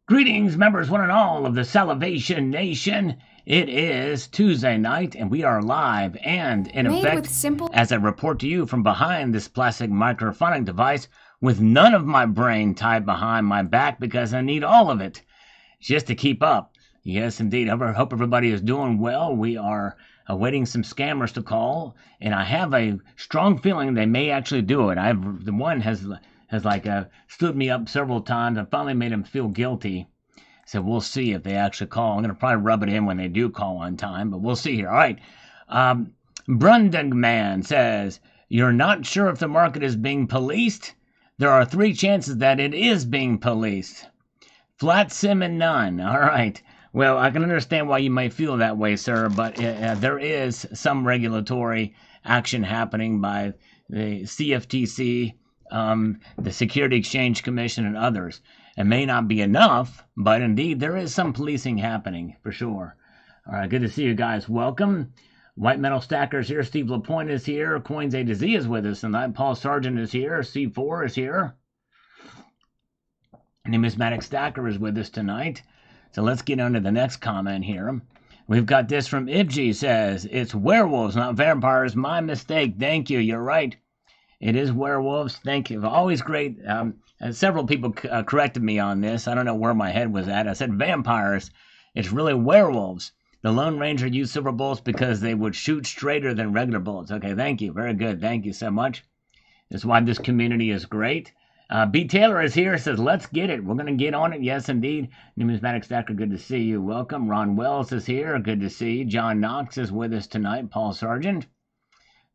Greetings, members, one and all of the Salivation Nation. It is Tuesday night, and we are live and in Made effect with simple as I report to you from behind this plastic microphonic device with none of my brain tied behind my back because I need all of it just to keep up. Yes, indeed. I hope everybody is doing well. We are awaiting some scammers to call, and I have a strong feeling they may actually do it. The one has stood me up several times. I finally made him feel guilty. So we'll see if they actually call. I'm going to probably rub it in when they do call on time, but we'll see here. All right. Brundagman says, you're not sure if the market is being policed? There are 3 chances that it is being policed. Flat sim and none. All right. Well, I can understand why you might feel that way, sir, but there is some regulatory action happening by the CFTC, the Security Exchange Commission, and others. It may not be enough, but indeed there is some policing happening for sure. All right, good to see you guys. Welcome. White Metal Stackers here. Steve LaPointe is here. Coins A to Z is with us tonight. Paul Sargent is here. C4 is here. Numismatic Stacker is with us tonight. So let's get on to the next comment here. We've got this from Ibji says, it's werewolves, not vampires. My mistake. Thank you. You're right. It is werewolves. Thank you. Always great. Several people corrected me on this. I don't know where my head was at. I said vampires. It's really werewolves. The Lone Ranger used silver bullets because they would shoot straighter than regular bullets. Okay, thank you. Very good. Thank you so much. That's why this community is great. B. Taylor is here, says, let's get it. We're going to get on it. Yes, indeed. Numismatic Stacker, good to see you. Welcome. Ron Wells is here. Good to see you. John Knox is with us tonight. Paul Sargent.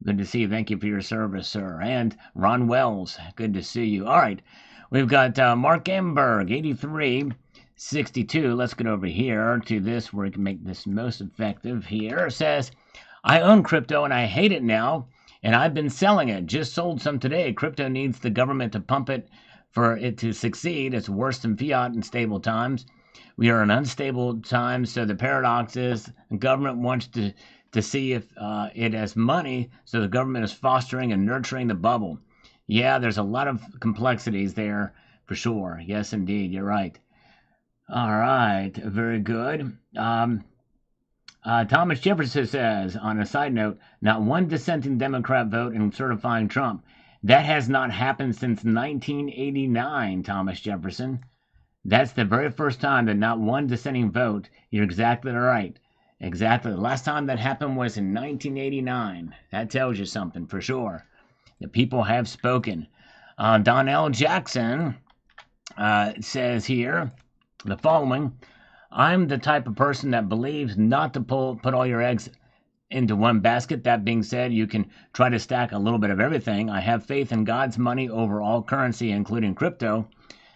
Good to see you. Thank you for your service, sir. And Ron Wells, good to see you. All right. We've got Mark Amberg, 8362. Let's get over here to this where we can make this most effective here. It says, I own crypto and I hate it now. And I've been selling it. Just sold some today. Crypto needs the government to pump it for it to succeed. It's worse than fiat in stable times. We are in unstable times, so the paradox is the government wants to see if it has money, so the government is fostering and nurturing the bubble. Yeah, there's a lot of complexities there for sure. Yes, indeed. You're right. All right. Very good. Thomas Jefferson says, on a side note, not one dissenting Democrat vote in certifying Trump. That has not happened since 1989, Thomas Jefferson. That's the very first time that not one dissenting vote. You're exactly right. Exactly. The last time that happened was in 1989. That tells you something for sure. The people have spoken. Donnell Jackson says here the following. I'm the type of person that believes not to put all your eggs into one basket. That being said, you can try to stack a little bit of everything. I have faith in God's money over all currency, including crypto.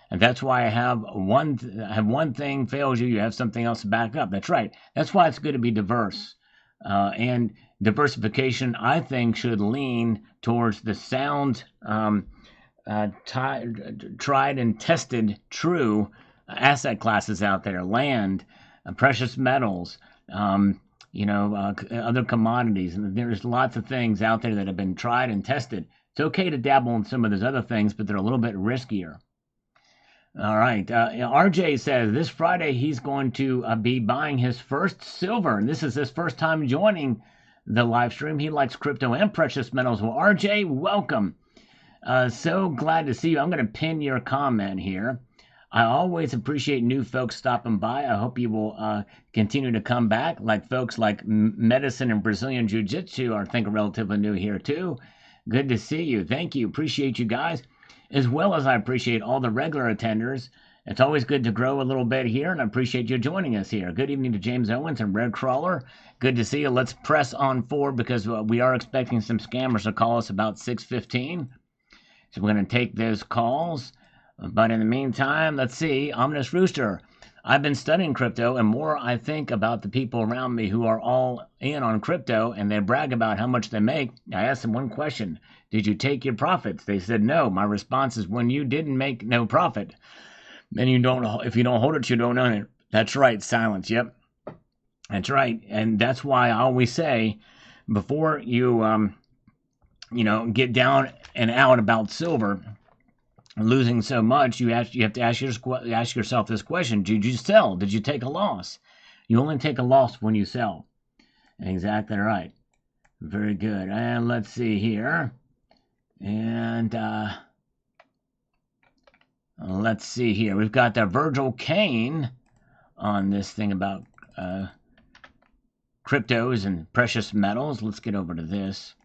And that's why I have one thing fails you, you have something else to back up. That's right. That's why it's good to be diverse. And diversification, I think, should lean towards the sound, tried and tested, true asset classes out there, land, precious metals, other commodities. And there's lots of things out there that have been tried and tested. It's okay to dabble in some of those other things, but they're a little bit riskier. All right. RJ says this Friday he's going to be buying his first silver. And this is his first time joining the live stream. He likes crypto and precious metals. Well, RJ, welcome. So glad to see you. I'm going to pin your comment here. I always appreciate new folks stopping by. I hope you will continue to come back, like folks like Medicine and Brazilian Jiu-Jitsu are, I think, relatively new here, too. Good to see you. Thank you. Appreciate you guys, as well as I appreciate all the regular attenders. It's always good to grow a little bit here, and I appreciate you joining us here. Good evening to James Owens and Red Crawler. Good to see you. Let's press on forward because we are expecting some scammers to call us about 6:15. So we're going to take those calls. But in the meantime, let's see. Ominous Rooster. I've been studying crypto, and more I think about the people around me who are all in on crypto, and they brag about how much they make. I asked them one question. Did you take your profits? They said no. My response is, when you didn't make no profit, then if you don't hold it, you don't own it. That's right. Silence. Yep. That's right. And that's why I always say, before you, get down and out about silver, losing so much, you have to ask yourself this question: did you sell? Did you take a loss? You only take a loss when you sell. Exactly right. Very good. And let's see here. And let's see here. We've got the Virgil Kane on this thing about cryptos and precious metals. Let's get over to this.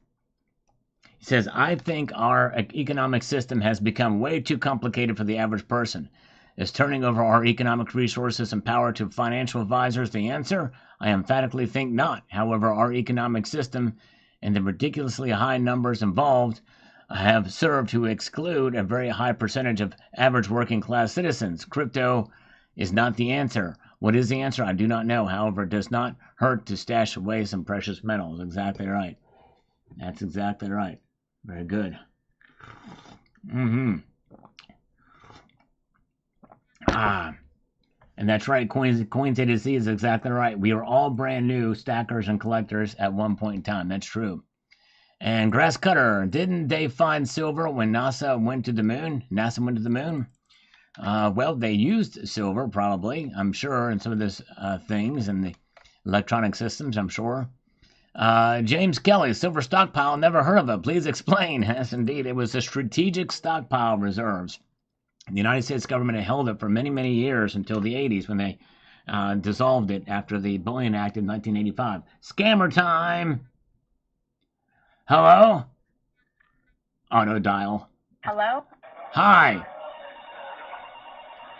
He says, I think our economic system has become way too complicated for the average person. Is turning over our economic resources and power to financial advisors the answer? I emphatically think not. However, our economic system and the ridiculously high numbers involved have served to exclude a very high percentage of average working class citizens. Crypto is not the answer. What is the answer? I do not know. However, it does not hurt to stash away some precious metals. Exactly right. That's exactly right. Very good. And that's right. Coins A to Z is exactly right. We are all brand new stackers and collectors at one point in time. That's true. And Grass Cutter, didn't they find silver when NASA went to the moon? Well, they used silver, probably, I'm sure, in some of these things and the electronic systems, I'm sure. James Kelly, silver stockpile, never heard of it. Please explain. Yes, indeed. It was a strategic stockpile reserves. The United States government had held it for many, many years until the 80s when they dissolved it after the Bullion Act in 1985. Scammer time! Hello? Auto dial. Hello? Hi.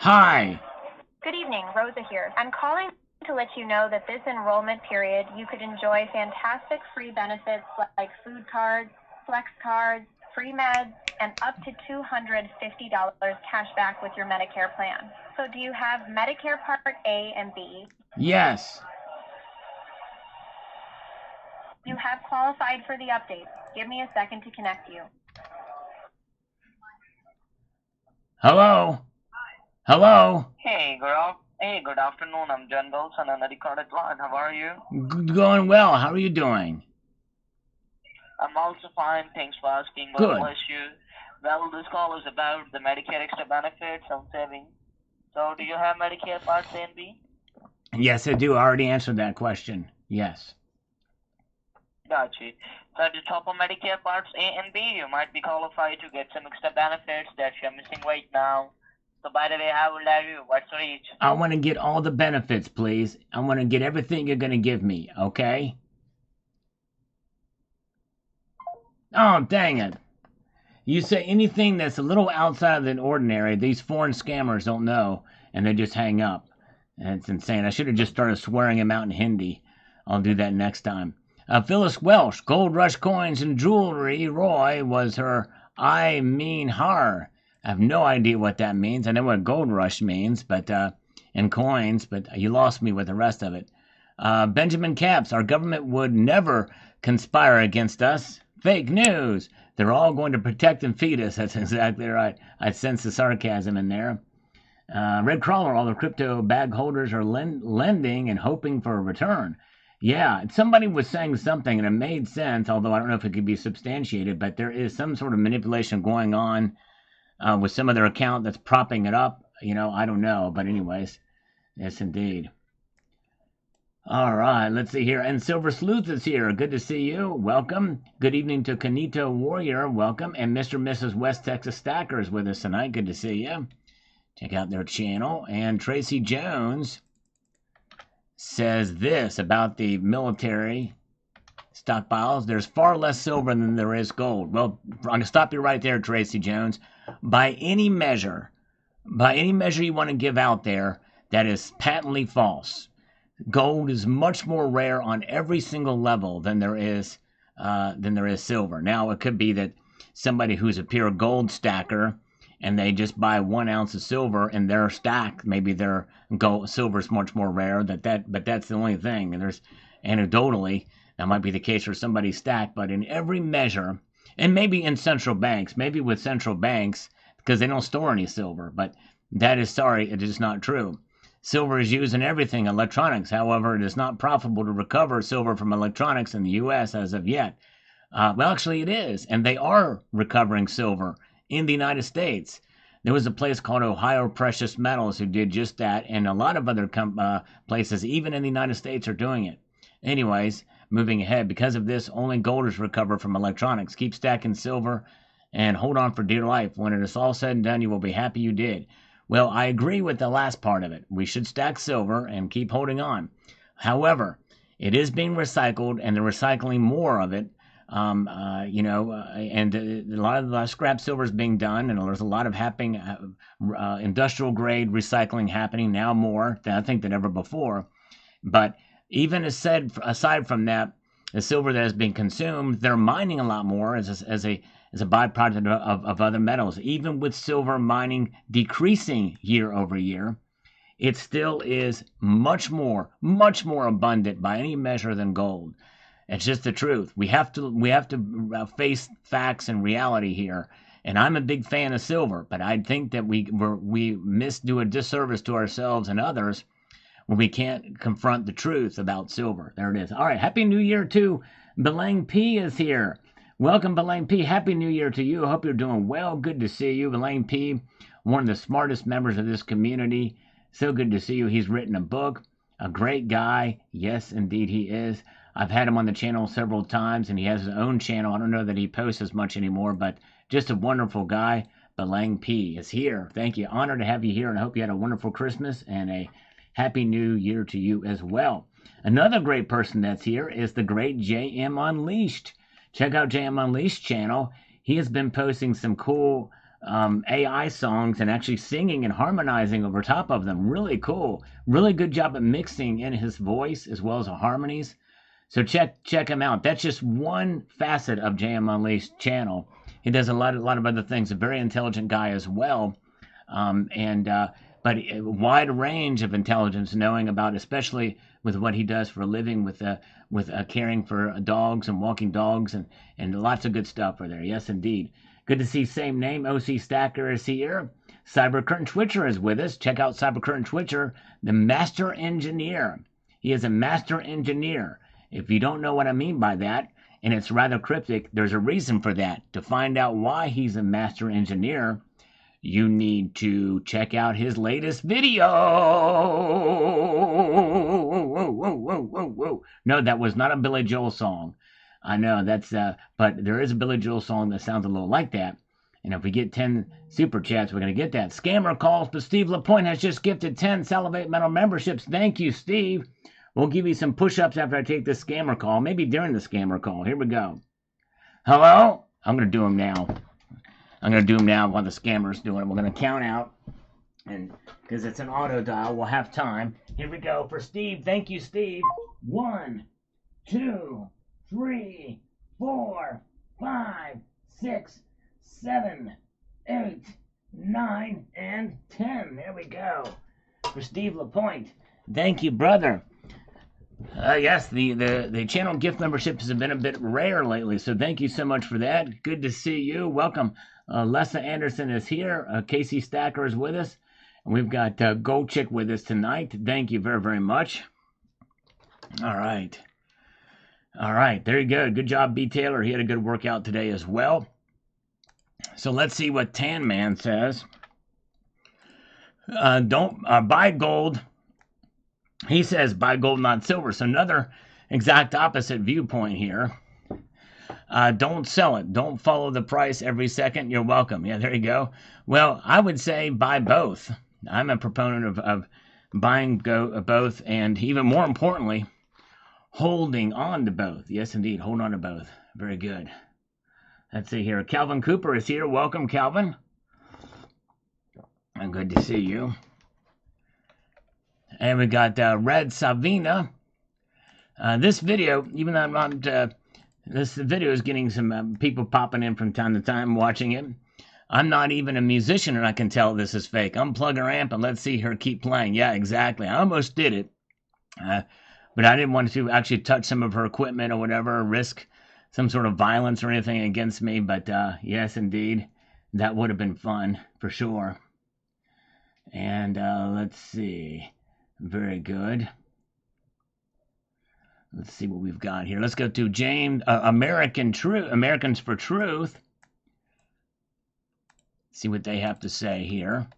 Hi. Good evening, Rosa here. I'm calling to let you know that this enrollment period, you could enjoy fantastic free benefits like food cards, flex cards, free meds, and up to $250 cash back with your Medicare plan. So do you have Medicare Part A and B? Yes. You have qualified for the update. Give me a second to connect you. Hello? Hello? Hey, good afternoon. I'm John Wilson on the recorded line. How are you? Going well. How are you doing? I'm also fine. Thanks for asking. Good. God bless you. Well, this call is about the Medicare extra benefits of saving. So, do you have Medicare Part A and B? Yes, I do. I already answered that question. Yes. Gotcha. So, at the top of Medicare Parts A and B, you might be qualified to get some extra benefits that you're missing right now. So, by the way, I will let you. What's your age? I want to get all the benefits, please. I want to get everything you're going to give me, okay? Oh, dang it. You say anything that's a little outside of the ordinary, these foreign scammers don't know, and they just hang up. And it's insane. I should have just started swearing him out in Hindi. I'll do that next time. Phyllis Welsh, Gold Rush Coins and Jewelry. Roy was her I mean her. I have no idea what that means. I know what Gold Rush means, but and coins, but you lost me with the rest of it. Benjamin Capps, our government would never conspire against us. Fake news. They're all going to protect and feed us. That's exactly right. I sense the sarcasm in there. Red Crawler, all the crypto bag holders are lending and hoping for a return. Yeah, somebody was saying something and it made sense, although I don't know if it could be substantiated, but there is some sort of manipulation going on with some of their account that's propping it up. You know, I don't know, but anyways, yes, indeed. All right, let's see here. And Silver Sleuth is here. Good to see you. Welcome. Good evening to Kanito Warrior. Welcome. And Mr. and Mrs. West Texas Stacker is with us tonight. Good to see you. Check out their channel. And Tracy Jones says this about the military stockpiles. There's far less silver than there is gold. Well, I'm going to stop you right there, Tracy Jones. By any measure you want to give out there, that is patently false. Gold is much more rare on every single level than there is silver. Now, it could be that somebody who's a pure gold stacker and they just buy 1 ounce of silver in their stack, maybe their gold silver is much more rare. But that's the only thing. And there's anecdotally that might be the case for somebody's stack, but in every measure, and maybe in central banks, maybe with central banks because they don't store any silver. But it is not true. Silver is used in everything, electronics. However, it is not profitable to recover silver from electronics in the U.S. as of yet. Well, actually, it is, and they are recovering silver in the United States. There was a place called Ohio Precious Metals who did just that, and a lot of other places, even in the United States, are doing it. Anyways, moving ahead, because of this, only gold is recovered from electronics. Keep stacking silver and hold on for dear life. When it is all said and done, you will be happy you did. Well, I agree with the last part of it. We should stack silver and keep holding on. However, it is being recycled, and they're recycling more of it. And a lot of the scrap silver is being done, and there's a lot of happening, industrial grade recycling happening now more than I think than ever before. But even aside from that, the silver that has been consumed, they're mining a lot more as a byproduct of other metals. Even with silver mining decreasing year over year, it still is much more abundant by any measure than gold. It's just the truth. We have to face facts and reality here. And I'm a big fan of silver, but I think that we do a disservice to ourselves and others when we can't confront the truth about silver. There it is. All right, Happy New Year to Belang P is here. Welcome, Belang P. Happy New Year to you. Hope you're doing well. Good to see you, Belang P. One of the smartest members of this community. So good to see you. He's written a book. A great guy. Yes, indeed he is. I've had him on the channel several times, and he has his own channel. I don't know that he posts as much anymore, but just a wonderful guy. Belang P is here. Thank you. Honored to have you here, and I hope you had a wonderful Christmas and a Happy New Year to you as well. Another great person that's here is the great JM Unleashed. Check out JM Unleashed channel. He has been posting some cool AI songs and actually singing and harmonizing over top of them. Really cool. Really good job at mixing in his voice as well as the harmonies. So check him out. That's just one facet of JM Unleashed channel. He does a lot of other things. A very intelligent guy as well, but a wide range of intelligence, knowing about, especially with what he does for a living, with caring for dogs and walking dogs, and lots of good stuff for there. Yes, indeed. Good to see same name. OC Stacker is here. Cyber Curtain Twitcher is with us. Check out Cyber Curtain Twitcher, the master engineer. He is a master engineer. If you don't know what I mean by that, and it's rather cryptic, there's a reason for that. To find out why he's a master engineer, you need to check out his latest video. No, that was not a Billy Joel song. I know that's, but there is a Billy Joel song that sounds a little like that. And if we get 10 super chats, we're going to get that. Scammer calls, but Steve LaPointe has just gifted 10 Salivate Metal memberships. Thank you, Steve. We'll give you some push-ups after I take this scammer call, maybe during the scammer call. Here we go. Hello? I'm going to do them now. I'm going to do them now while the scammer's doing it. We're going to count out, and because it's an auto dial, we'll have time. Here we go for Steve. Thank you, Steve. 1, 2, 3, 4, 5, 6, 7, 8, 9, and 10. There we go. For Steve LaPointe. Thank you, brother. Yes, the channel gift memberships have been a bit rare lately, so thank you so much for that. Good to see you. Welcome. Lessa Anderson is here. Casey Stacker is with us. And we've got Gold Chick with us tonight. Thank you very, very much. All right. All right, there you go. Good job, B. Taylor. He had a good workout today as well. So let's see what Tan Man says. Don't buy gold. He says buy gold, not silver. So another exact opposite viewpoint here. Don't sell it. Don't follow the price every second. You're welcome. Yeah, there you go. Well, I would say buy both. I'm a proponent of buying both, and even more importantly, holding on to both. Yes, indeed. Hold on to both. Very good. Let's see here. Calvin Cooper is here. Welcome, Calvin. And good to see you. And we got Red Savina. This video, even though I'm not, this video is getting some people popping in from time to time watching it. I'm not even a musician, and I can tell this is fake. Unplug her amp and let's see her keep playing. Yeah, exactly. I almost did it. But I didn't want to actually touch some of her equipment or whatever, risk some sort of violence or anything against me. But yes, indeed, that would have been fun for sure. And let's see. Very good. Let's see what we've got here. Let's go to James, Americans for Truth. See what they have to say here.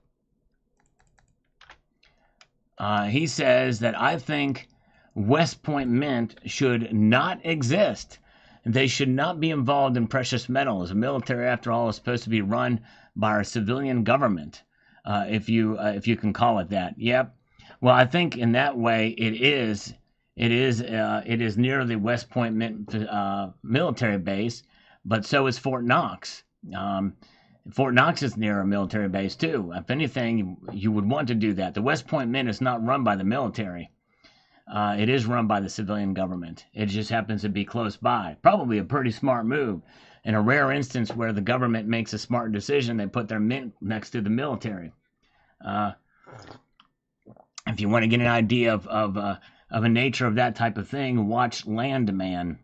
He says that I think West Point Mint should not exist. They should not be involved in precious metals. The military, after all, is supposed to be run by our civilian government, if you can call it that. Yep. Well, I think in that way it is. It is near the West Point Mint military base, but so is Fort Knox. Fort Knox is near a military base too. If anything, you would want to do that. The West Point Mint is not run by the military. It is run by the civilian government. It just happens to be close by. Probably a pretty smart move. In a rare instance where the government makes a smart decision, they put their mint next to the military. If you want to get an idea of a nature of that type of thing, watch Landman,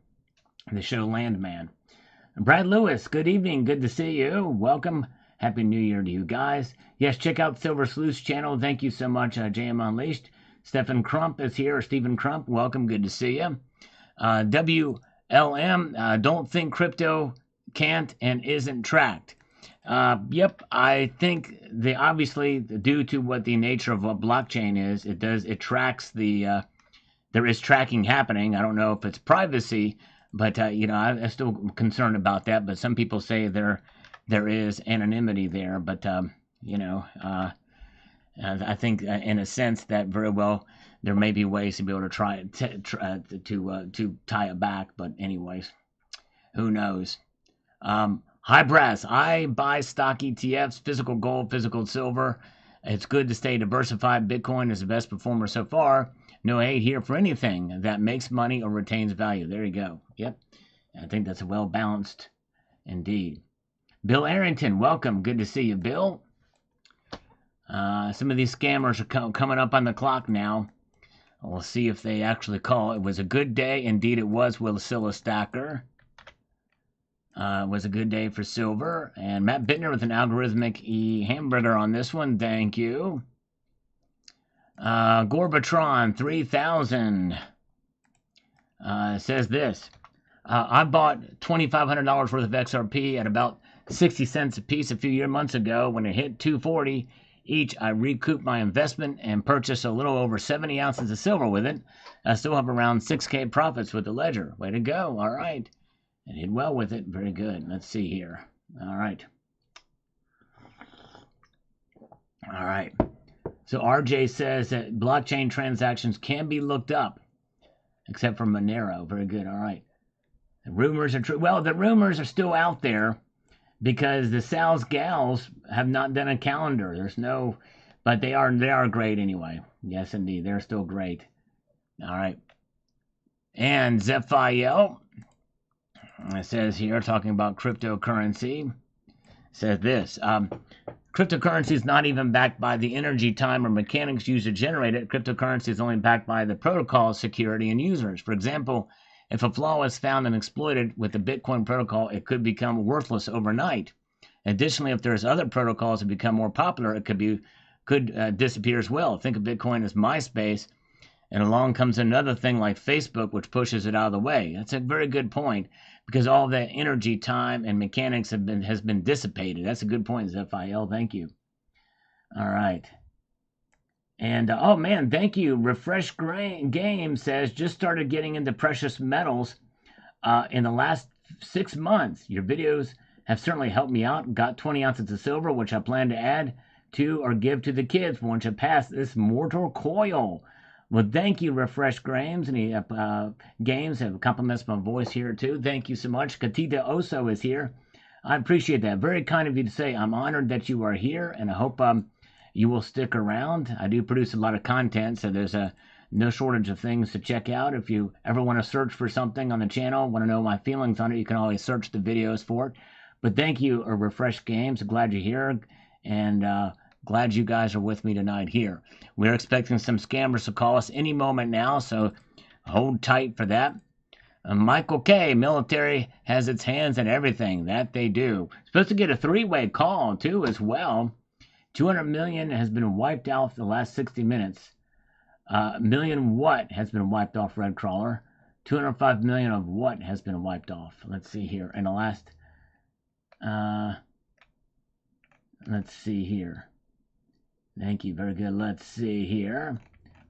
the show Landman. Brad Lewis, good evening. Good to see you. Welcome. Happy New Year to you guys. Yes, check out Silver Sleuth's channel. Thank you so much, JM Unleashed. Stephen Crump is here. Stephen Crump, welcome. Good to see you. WLM, don't think crypto can't and isn't tracked. Yep, I think obviously due to what the nature of what blockchain is, it tracks the, there is tracking happening. I don't know if it's privacy, but I'm still concerned about that. But some people say there is anonymity there, but I think in a sense that very well there may be ways to be able to try to tie it back. But anyways, who knows? Hi Brass, I buy stock ETFs, physical gold, physical silver. It's good to stay diversified. Bitcoin is the best performer so far. No hate here for anything that makes money or retains value. There you go. Yep. I think that's a well balanced indeed. Bill Arrington, welcome. Good to see you, Bill. Some of these scammers are coming up on the clock now. We'll see if they actually call. It was a good day. Indeed, it was, Willisilla Stacker. It was a good day for silver. And Matt Bittner with an algorithmic hamburger on this one. Thank you. Gorbatron 3000 says this. I bought $2,500 worth of XRP at about 60 cents a piece a few months ago. When it hit 240 each, I recouped my investment and purchased a little over 70 ounces of silver with it. I still have around 6K profits with the ledger. Way to go. All right. I did well with it. Very good. Let's see here. All right. All right. So RJ says that blockchain transactions can be looked up, except for Monero. Very good. All right. The rumors are true. Well, the rumors are still out there because the Sal's gals have not done a calendar. There's no, but they are great anyway. Yes, indeed. They're still great. All right. And Zephiel says here, talking about cryptocurrency, says this. Cryptocurrency is not even backed by the energy, time, or mechanics used to generate it. Cryptocurrency is only backed by the protocol, security, and users. For example, if a flaw is found and exploited with the Bitcoin protocol, it could become worthless overnight. Additionally, if there's other protocols that become more popular, it could disappear as well. Think of Bitcoin as MySpace, and along comes another thing like Facebook, which pushes it out of the way. That's a very good point, because all the energy, time, and mechanics has been dissipated. That's a good point, Zephiel. Thank you. All right. And, oh, man, thank you. Refresh Game says, just started getting into precious metals in the last 6 months. Your videos have certainly helped me out. Got 20 ounces of silver, which I plan to add to or give to the kids once I pass this mortal coil. Well, thank you, Refresh Games, and Games have compliments my voice here too. Thank you so much. Katita Oso is here. I appreciate that. Very kind of you to say. I'm honored that you are here, and I hope you will stick around. I do produce a lot of content, so there's no shortage of things to check out. If you ever want to search for something on the channel, want to know my feelings on it, you can always search the videos for it. But thank you, Refresh Games. Glad you're here, and glad you guys are with me tonight here. We're expecting some scammers to call us any moment now, so hold tight for that. Michael K. Military has its hands in everything. That they do. Supposed to get a 3-way call, too, as well. 200 million has been wiped out the last 60 minutes. Million what has been wiped off, Red Crawler? 205 million of what has been wiped off? Let's see here. In the last... Let's see here. Thank you. Very good. Let's see here.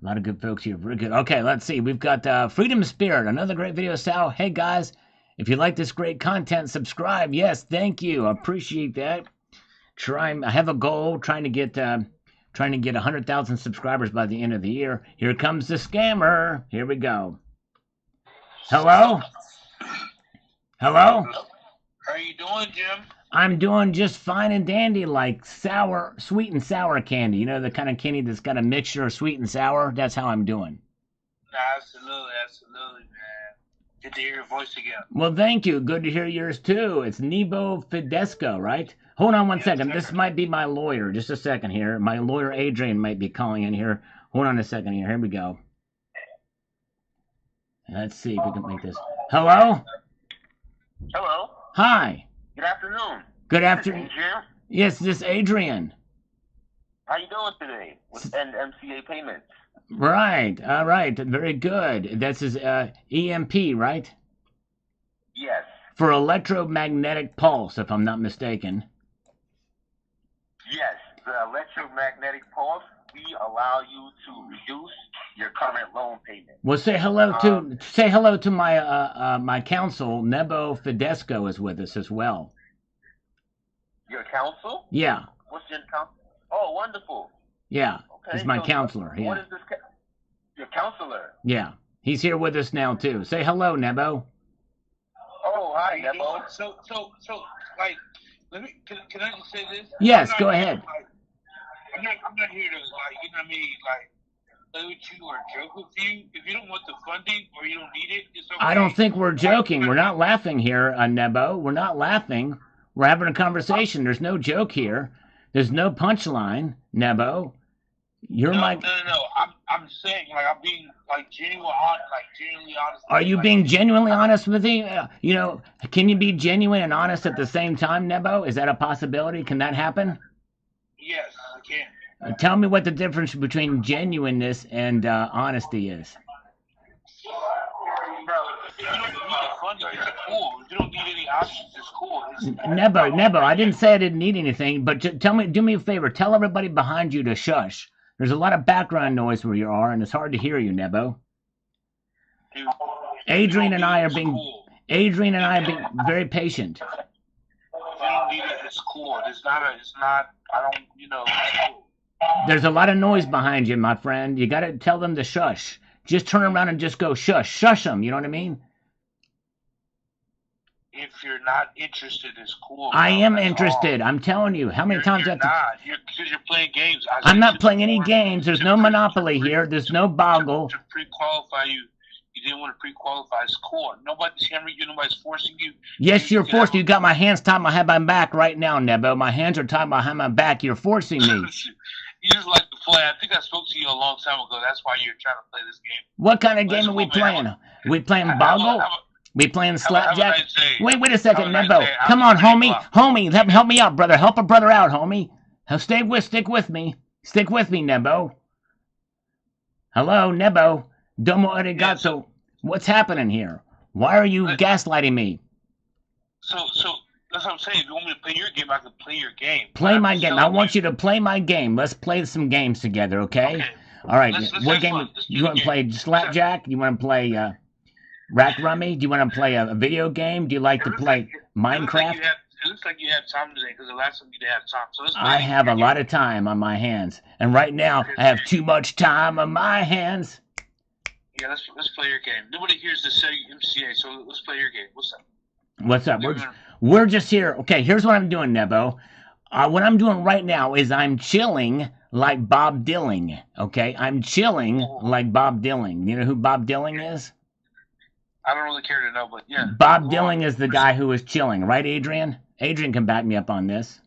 A lot of good folks here. Very good. Okay, let's see. We've got Freedom Spirit. Another great video, Sal. Hey, guys. If you like this great content, subscribe. Yes, thank you. I appreciate that. I have a goal, trying to get 100,000 subscribers by the end of the year. Here comes the scammer. Here we go. Hello? Hello? How are you doing, Jim? I'm doing just fine and dandy, like sweet and sour candy. You know, the kind of candy that's got a mixture of sweet and sour? That's how I'm doing. Absolutely, man. Good to hear your voice again. Well, thank you. Good to hear yours, too. It's Nebo Fidesco, right? Hold on one second. This might be my lawyer. Just a second here. My lawyer, Adrian, might be calling in here. Hold on a second here. Here we go. Let's see if we can make this. Hello? Hello. Hi. Good afternoon. Good afternoon. Jim. Yes, this is Adrian. How you doing today with MCA payments? Right. All right. Very good. This is EMP, right? Yes. For electromagnetic pulse, if I'm not mistaken. Yes. The electromagnetic pulse, we allow you to reduce your current loan payment. Well, say hello to my my counsel, Nebo Fidesco, is with us as well. Your counsel? Yeah. What's your counsel? Oh, wonderful. Yeah. Okay. He's my counselor. Yeah. What is this? Your counselor? Yeah. He's here with us now too. Say hello, Nebo. Oh, hi, Nebo. So, like, can I just say this? Yes, go ahead. I'm not here to, like, you know what I mean, like, play with you or joke with you. If you don't want the funding or you don't need it, it's okay. I don't think we're joking. We're not laughing here, Nebo. We're not laughing. We're having a conversation. There's no joke here. There's no punchline, Nebo. No. I'm saying, like, I'm being, like, genuinely honest. Are you being genuinely honest with me? You know, can you be genuine and honest at the same time, Nebo? Is that a possibility? Can that happen? Yes, I can. Tell me what the difference between genuineness and honesty is. Bro, if you don't need the funding, it's cool. If you don't need any options, it's cool. Nebo, I didn't say I didn't need anything, but do me a favor. Tell everybody behind you to shush. There's a lot of background noise where you are, and it's hard to hear you, Nebo. Dude, Adrian and I are being very patient. If you don't need it, it's cool. It's not, I don't, you know, it's cool. There's a lot of noise behind you, my friend. You got to tell them to shush. Just turn around and just go shush. Shush them, you know what I mean? If you're not interested, it's cool. I am interested. I'm telling you. How many times you're I have to... not. Because you're playing games. I'm not playing any games. There's no Monopoly here. There's no Boggle. To pre-qualify you, you didn't want to pre-qualify. It's cool. Nobody's hammering you. Nobody's forcing you. Yes, you're forced. You got my hands tied behind my back right now, Nebo. My hands are tied behind my back. You're forcing me. You just like to play. I think I spoke to you a long time ago. That's why you're trying to play this game. What kind of game are we playing? We playing Boggle? We playing Slapjack? Wait a second, Nebo. Come on, homie. Homie, help me out, brother. Help a brother out, homie. Stick with me. Stick with me, Nebo. Hello, Nebo. Domo arigato. What's happening here? Why are you gaslighting me? So that's what I'm saying. If you want me to play your game, I can play your game. Play my game. I want you to play my game. Let's play some games together, okay? All right. What game? You want to play Slapjack? You want to play Rack Rummy? Do you want to play a video game? Do you like to play Minecraft? It looks like you had time today because the last time you didn't have time. So I have a lot of time on my hands, and right now I have too much time on my hands. Yeah, let's play your game. Nobody hears the MCA, so let's play your game. What's up? What's up? We're just here. Okay, here's what I'm doing, Nebo. What I'm doing right now is I'm chilling like Bob Dylan. Okay, I'm chilling like Bob Dylan. You know who Bob Dylan is? I don't really care to know, but yeah. Bob Dylan is the guy who is chilling, right, Adrian? Adrian can back me up on this.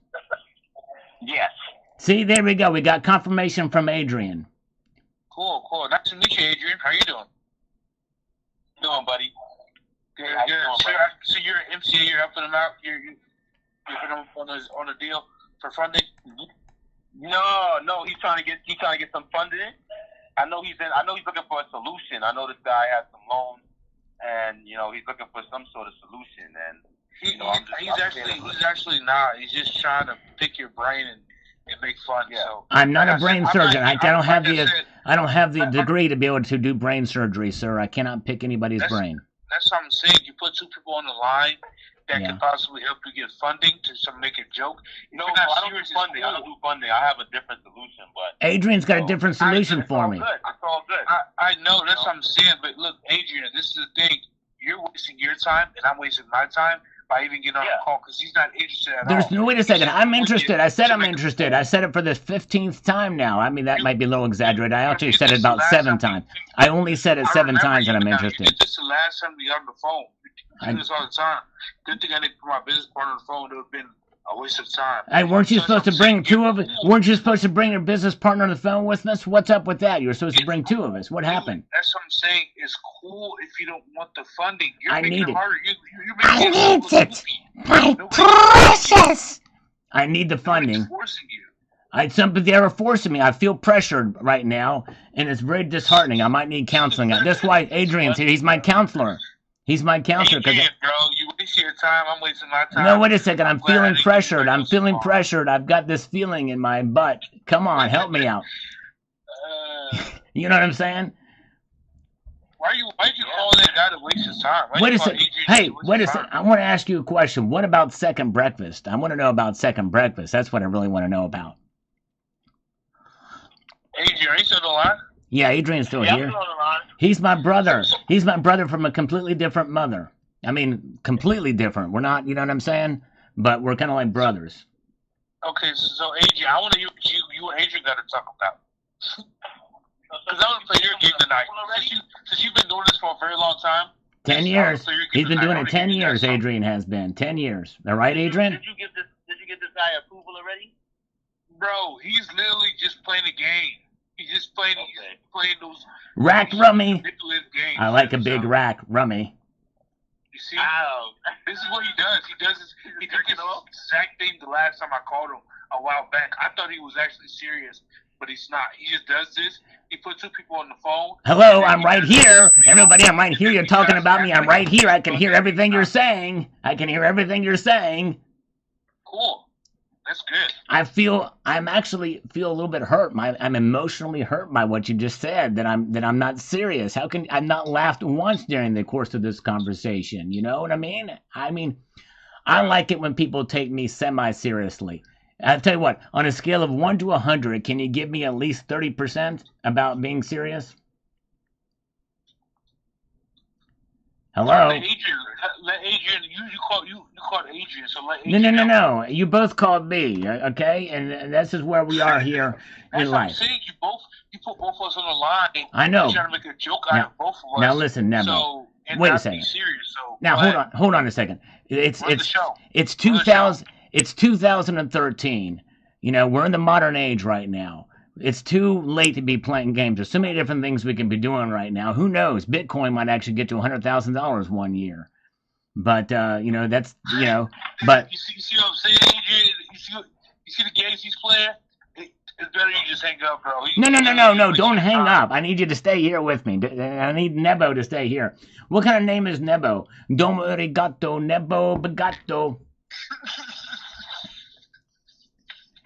Yes. See, there we go. We got confirmation from Adrian. Cool. Nice to meet you, Adrian. How you doing? Doing, buddy? Good. So you're an MCA. You're helping him out. You're putting him on a deal for funding. No. He's trying to get some funding. I know he's looking for a solution. I know this guy has some loans, and he's looking for some sort of solution. And He's actually not. He's just trying to pick your brain and make fun. Yeah. So I'm not like a brain surgeon. I don't have the said, I don't have the degree to be able to do brain surgery, sir. I cannot pick anybody's brain. That's what I'm saying. You put two people on the line that Yeah. could possibly help you get funding to make a joke. No, I don't do funding. I don't do funding. I have a different solution, but Adrian's got a different solution for me. It's all good. I know that's what I'm saying, but look, Adrian, this is the thing. You're wasting your time, and I'm wasting my time by even getting on the call because he's not interested at all. No, wait a second. I'm interested. I said I'm interested. I said it for the 15th time now. I mean, that might be a little exaggerated. I actually said it about 7 times. I only said it 7 times that I'm interested. You did this the last time we got on the phone. I do this all the time. Good thing I didn't put my business partner on the phone. It would have been a waste of time. Hey, weren't you supposed to bring 2 of us? Weren't you supposed to bring your business partner on the phone with us? What's up with that? You were supposed to bring 2 of us. What happened? That's what I'm saying. It's cool if you don't want the funding. You're I making need it it. harder. I need it. My precious. I need the funding. Forcing you. Somebody ever forcing me. I feel pressured right now, and it's very disheartening. I might need counseling. That's why Adrian's here. He's my counselor. He's my counselor. Bro, you waste your time. I'm wasting my time. No, wait a second. I'm feeling pressured. I'm feeling pressured. I've got this feeling in my butt. Come on, help me out. You know what I'm saying? Why'd you call that guy to waste his time? Wait a second. Hey, wait a second. I want to ask you a question. What about second breakfast? I want to know about second breakfast. That's what I really want to know about. Adrian, are you still alive? Yeah, Adrian's still here. He's my brother. He's my brother from a completely different mother. I mean, completely different. We're not, you know what I'm saying? But we're kind of like brothers. Okay, so Adrian, I want to hear what you and Adrian got to talk about. Because I want to play your game tonight. Since you've been doing this for a very long time. 10 years. He's been doing it 10 years, Adrian has been. 10 years. All right, Adrian? Did you get this guy approval already? Bro, he's literally just playing a game. He's just playing those rack rummy. ridiculous games. I like a big rack rummy. You see? This is what he does. He did this exact thing the last time I called him a while back. I thought he was actually serious, but he's not. He just does this. He put 2 people on the phone. Hello, I'm right here. Everybody, I'm right here. You're talking about me. I'm right here. I can hear everything you're saying. I can hear everything you're saying. Cool. That's good. I'm actually feel a little bit hurt. I'm emotionally hurt by what you just said, that I'm not serious. How can I've not laughed once during the course of this conversation? You know what I mean? I like it when people take me semi-seriously. I'll tell you what, on a scale of 1 to 100, can you give me at least 30% about being serious? Hello? Let Adrian, you called Adrian, so let Adrian. No. You both called me, okay? And this is where we are here in life. That's what I'm saying. You put both of us on the line. I know. You're trying to make a joke out of both of us. Now listen, Nebo. So, wait a second. Serious, so now hold on a second. It's 2013. You know, we're in the modern age right now. It's too late to be playing games. There's so many different things we can be doing right now. Who knows? Bitcoin might actually get to $100,000 one year. But you know, that's But you see what I'm saying, Adrian? You see the games he's playing? It's better you just hang up, bro. No. Don't hang up. I need you to stay here with me. I need Nebo to stay here. What kind of name is Nebo? Domo arigato, Nebo begato.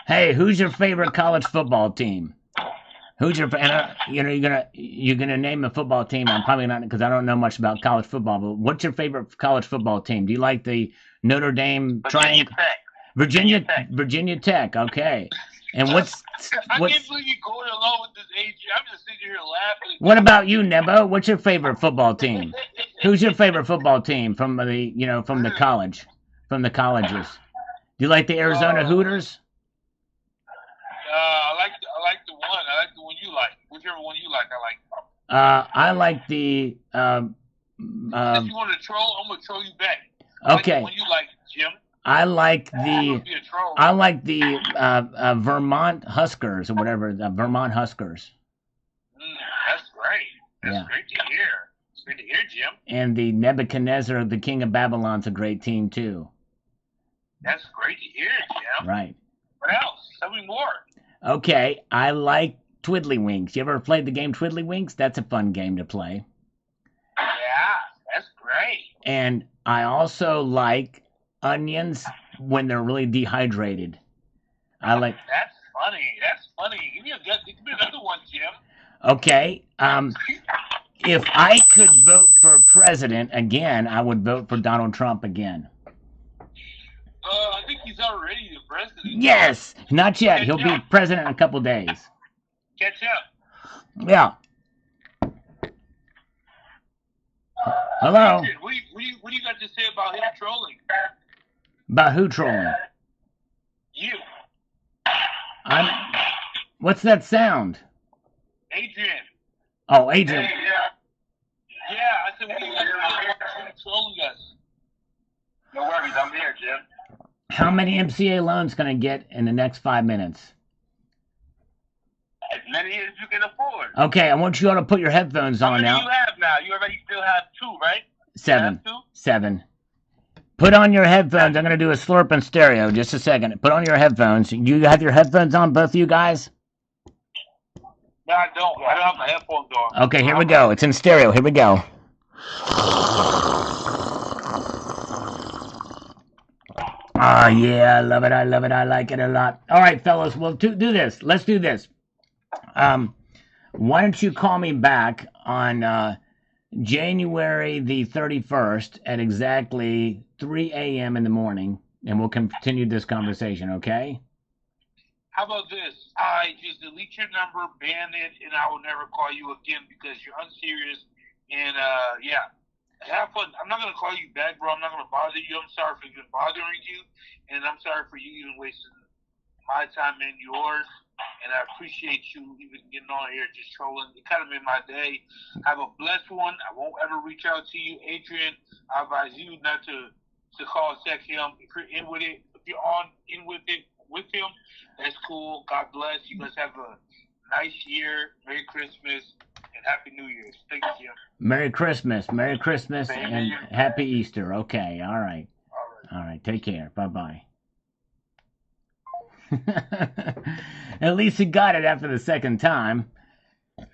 Hey, who's your favorite college football team? Who's your you're gonna name a football team? I'm probably not, because I don't know much about college football. But what's your favorite college football team? Do you like the Notre Dame Triangle? Virginia Tech. Okay. And I can't believe you're going along with this, Adrian. I'm just sitting here laughing. What about you, Nebo? What's your favorite football team? Who's your favorite football team from the college, from the colleges? Do you like the Arizona Hooters? I like the one. I like the one you like. Whichever one you like, I like. I like the. If you want to troll, I'm gonna troll you back. I Okay. like the one you like, Jim. I like Be a troll. Vermont Huskers or whatever. The Vermont Huskers. That's great. That's Yeah. great to hear. It's great to hear, Jim. And the Nebuchadnezzar, the King of Babylon's a great team too. That's great to hear, Jim. Right. What else? Tell me more. Okay, I like Twiddlywinks. You ever played the game Twiddlywinks? That's a fun game to play. Yeah, that's great. And I also like onions when they're really dehydrated. I like. That's funny. That's funny. Give me another one, Jim. Okay. If I could vote for president again, I would vote for Donald Trump again. I think he's already the president. Yes, not yet. He'll be president in a couple days. Catch up. Yeah. Hello. What do you got to say about him trolling? About who trolling? You. What's that sound? Adrian. Oh, Adrian. Yeah, I said, what do you got to say about trolling us? No worries, I'm here, Jim. How many MCA loans can I get in the next 5 minutes? As many as you can afford. Okay, I want you all to put your headphones How on many now. do you have now? You already still have 2, right? 7. You have 2? 7. Put on your headphones. I'm going to do a slurp in stereo. Just a second. Put on your headphones. You have your headphones on, both of you guys? No, I don't. I don't have my headphones on. Okay, here we go. It's in stereo. Here we go. Ah, yeah, I love it. I love it. I like it a lot. All right, fellas, we'll do this. Let's do this. Why don't you call me back on January the 31st at exactly 3 a.m. in the morning, and we'll continue this conversation, okay? How about this? I just delete your number, ban it, and I will never call you again because you're unserious. And, yeah. Have fun. I'm not going to call you back, bro. I'm not going to bother you. I'm sorry for even bothering you. And I'm sorry for you even wasting my time and yours. And I appreciate you even getting on here just trolling. It kind of made my day. Have a blessed one. I won't ever reach out to you. Adrian, I advise you not to call check him. If you're in with it, if you're in with it with him, that's cool. God bless. You guys have a nice year. Merry Christmas. And Happy New Year's. Thank you. Merry Christmas, and Happy Easter. Okay, all right. All right, take care. Bye-bye. At least he got it after the second time.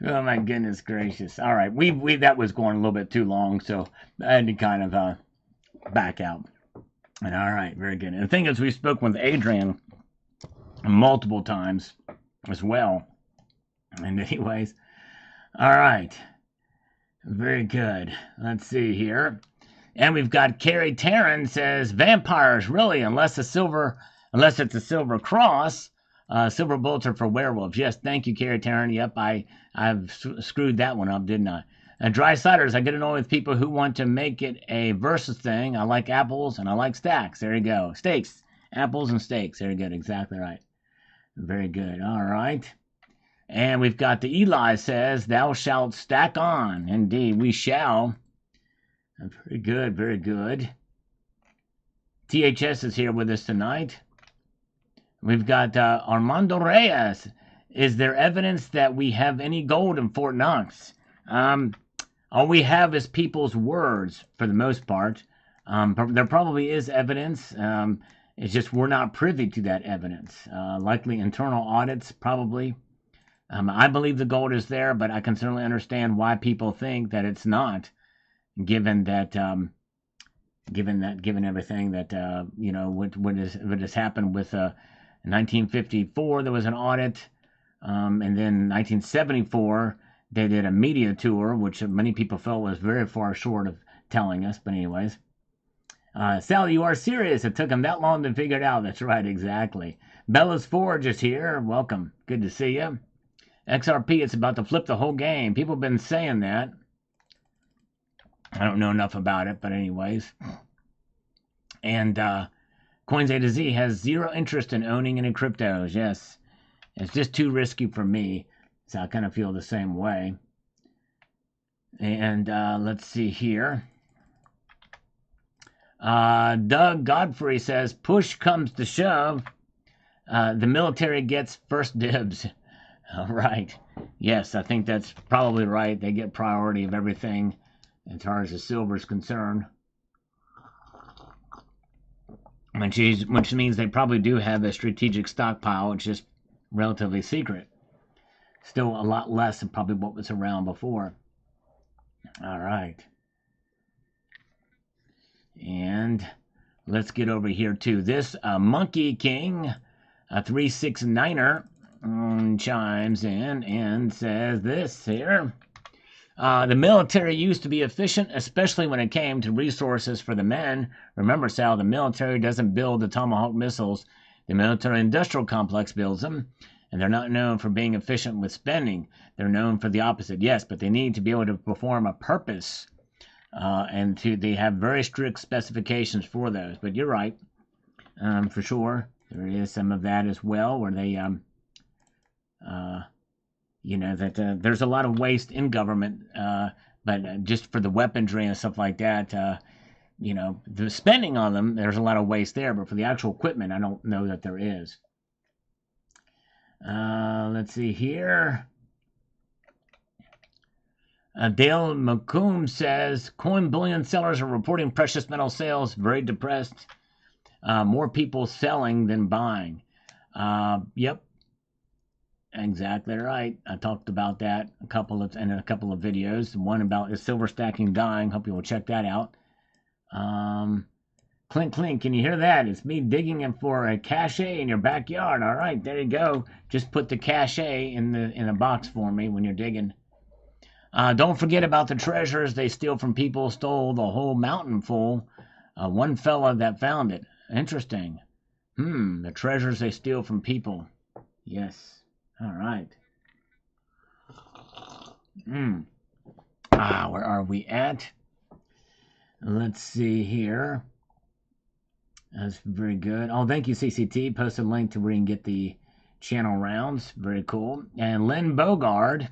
Oh, my goodness gracious. All right, we that was going a little bit too long, so I had to kind of back out. And all right, very good. And the thing is, we spoke with Adrian multiple times as well. And anyways... All right. Very good. Let's see here. And we've got Carrie Taryn says, vampires, really, unless it's a silver cross. Silver bullets are for werewolves. Yes, thank you, Carrie Taryn. Yep, I've screwed that one up, didn't I? Dry ciders, I get annoyed with people who want to make it a versus thing. I like apples and I like stacks. There you go. Steaks. Apples and steaks. Very good. Exactly right. Very good. All right. And we've got the Eli says, thou shalt stack on. Indeed, we shall. Very good, very good. THS is here with us tonight. We've got Armando Reyes. Is there evidence that we have any gold in Fort Knox? All we have is people's words, for the most part. There probably is evidence. It's just we're not privy to that evidence. Likely internal audits, probably. I believe the gold is there, but I can certainly understand why people think that it's not, given everything that what has happened with 1954. There was an audit, and then 1974 they did a media tour, which many people felt was very far short of telling us. But anyways, Sally, you are serious. It took them that long to figure it out. That's right, exactly. Bella's Forge is here. Welcome. Good to see you. XRP, it's about to flip the whole game. People have been saying that. I don't know enough about it, but anyways. And Coins A to Z has zero interest in owning any cryptos. Yes, it's just too risky for me. So I kind of feel the same way. And let's see here. Doug Godfrey says, push comes to shove. The military gets first dibs. All right. Yes, I think that's probably right. They get priority of everything as far as the silver is concerned. Which means they probably do have a strategic stockpile. It's just relatively secret. Still a lot less than probably what was around before. All right. And let's get over here to this Monkey King, a 369er, chimes in and says this here. The military used to be efficient, especially when it came to resources for the men. Remember, Sal, the military doesn't build the Tomahawk missiles. The military-industrial complex builds them, and they're not known for being efficient with spending. They're known for the opposite, yes, but they need to be able to perform a purpose, and they have very strict specifications for those. But you're right, for sure. There is some of that as well, where they, there's a lot of waste in government, but just for the weaponry and stuff like that, the spending on them, there's a lot of waste there, but for the actual equipment, I don't know that there is. Let's see here. Dale McComb says, coin bullion sellers are reporting precious metal sales very depressed. More people selling than buying. Yep. Exactly right. I talked about that in a couple of videos. One about is silver stacking dying. Hope you will check that out. Clink clink, can you hear that? It's me digging in for a cache in your backyard. All right, there you go. Just put the cache in a box for me when you're digging. Don't forget about the treasures they steal from people. Stole the whole mountain full. One fella that found it. Interesting. The treasures they steal from people. Yes. All right. Where are we at? Let's see here. That's very good. Oh, thank you, CCT. Posted a link to where you can get the channel rounds. Very cool. And Lynn Bogard,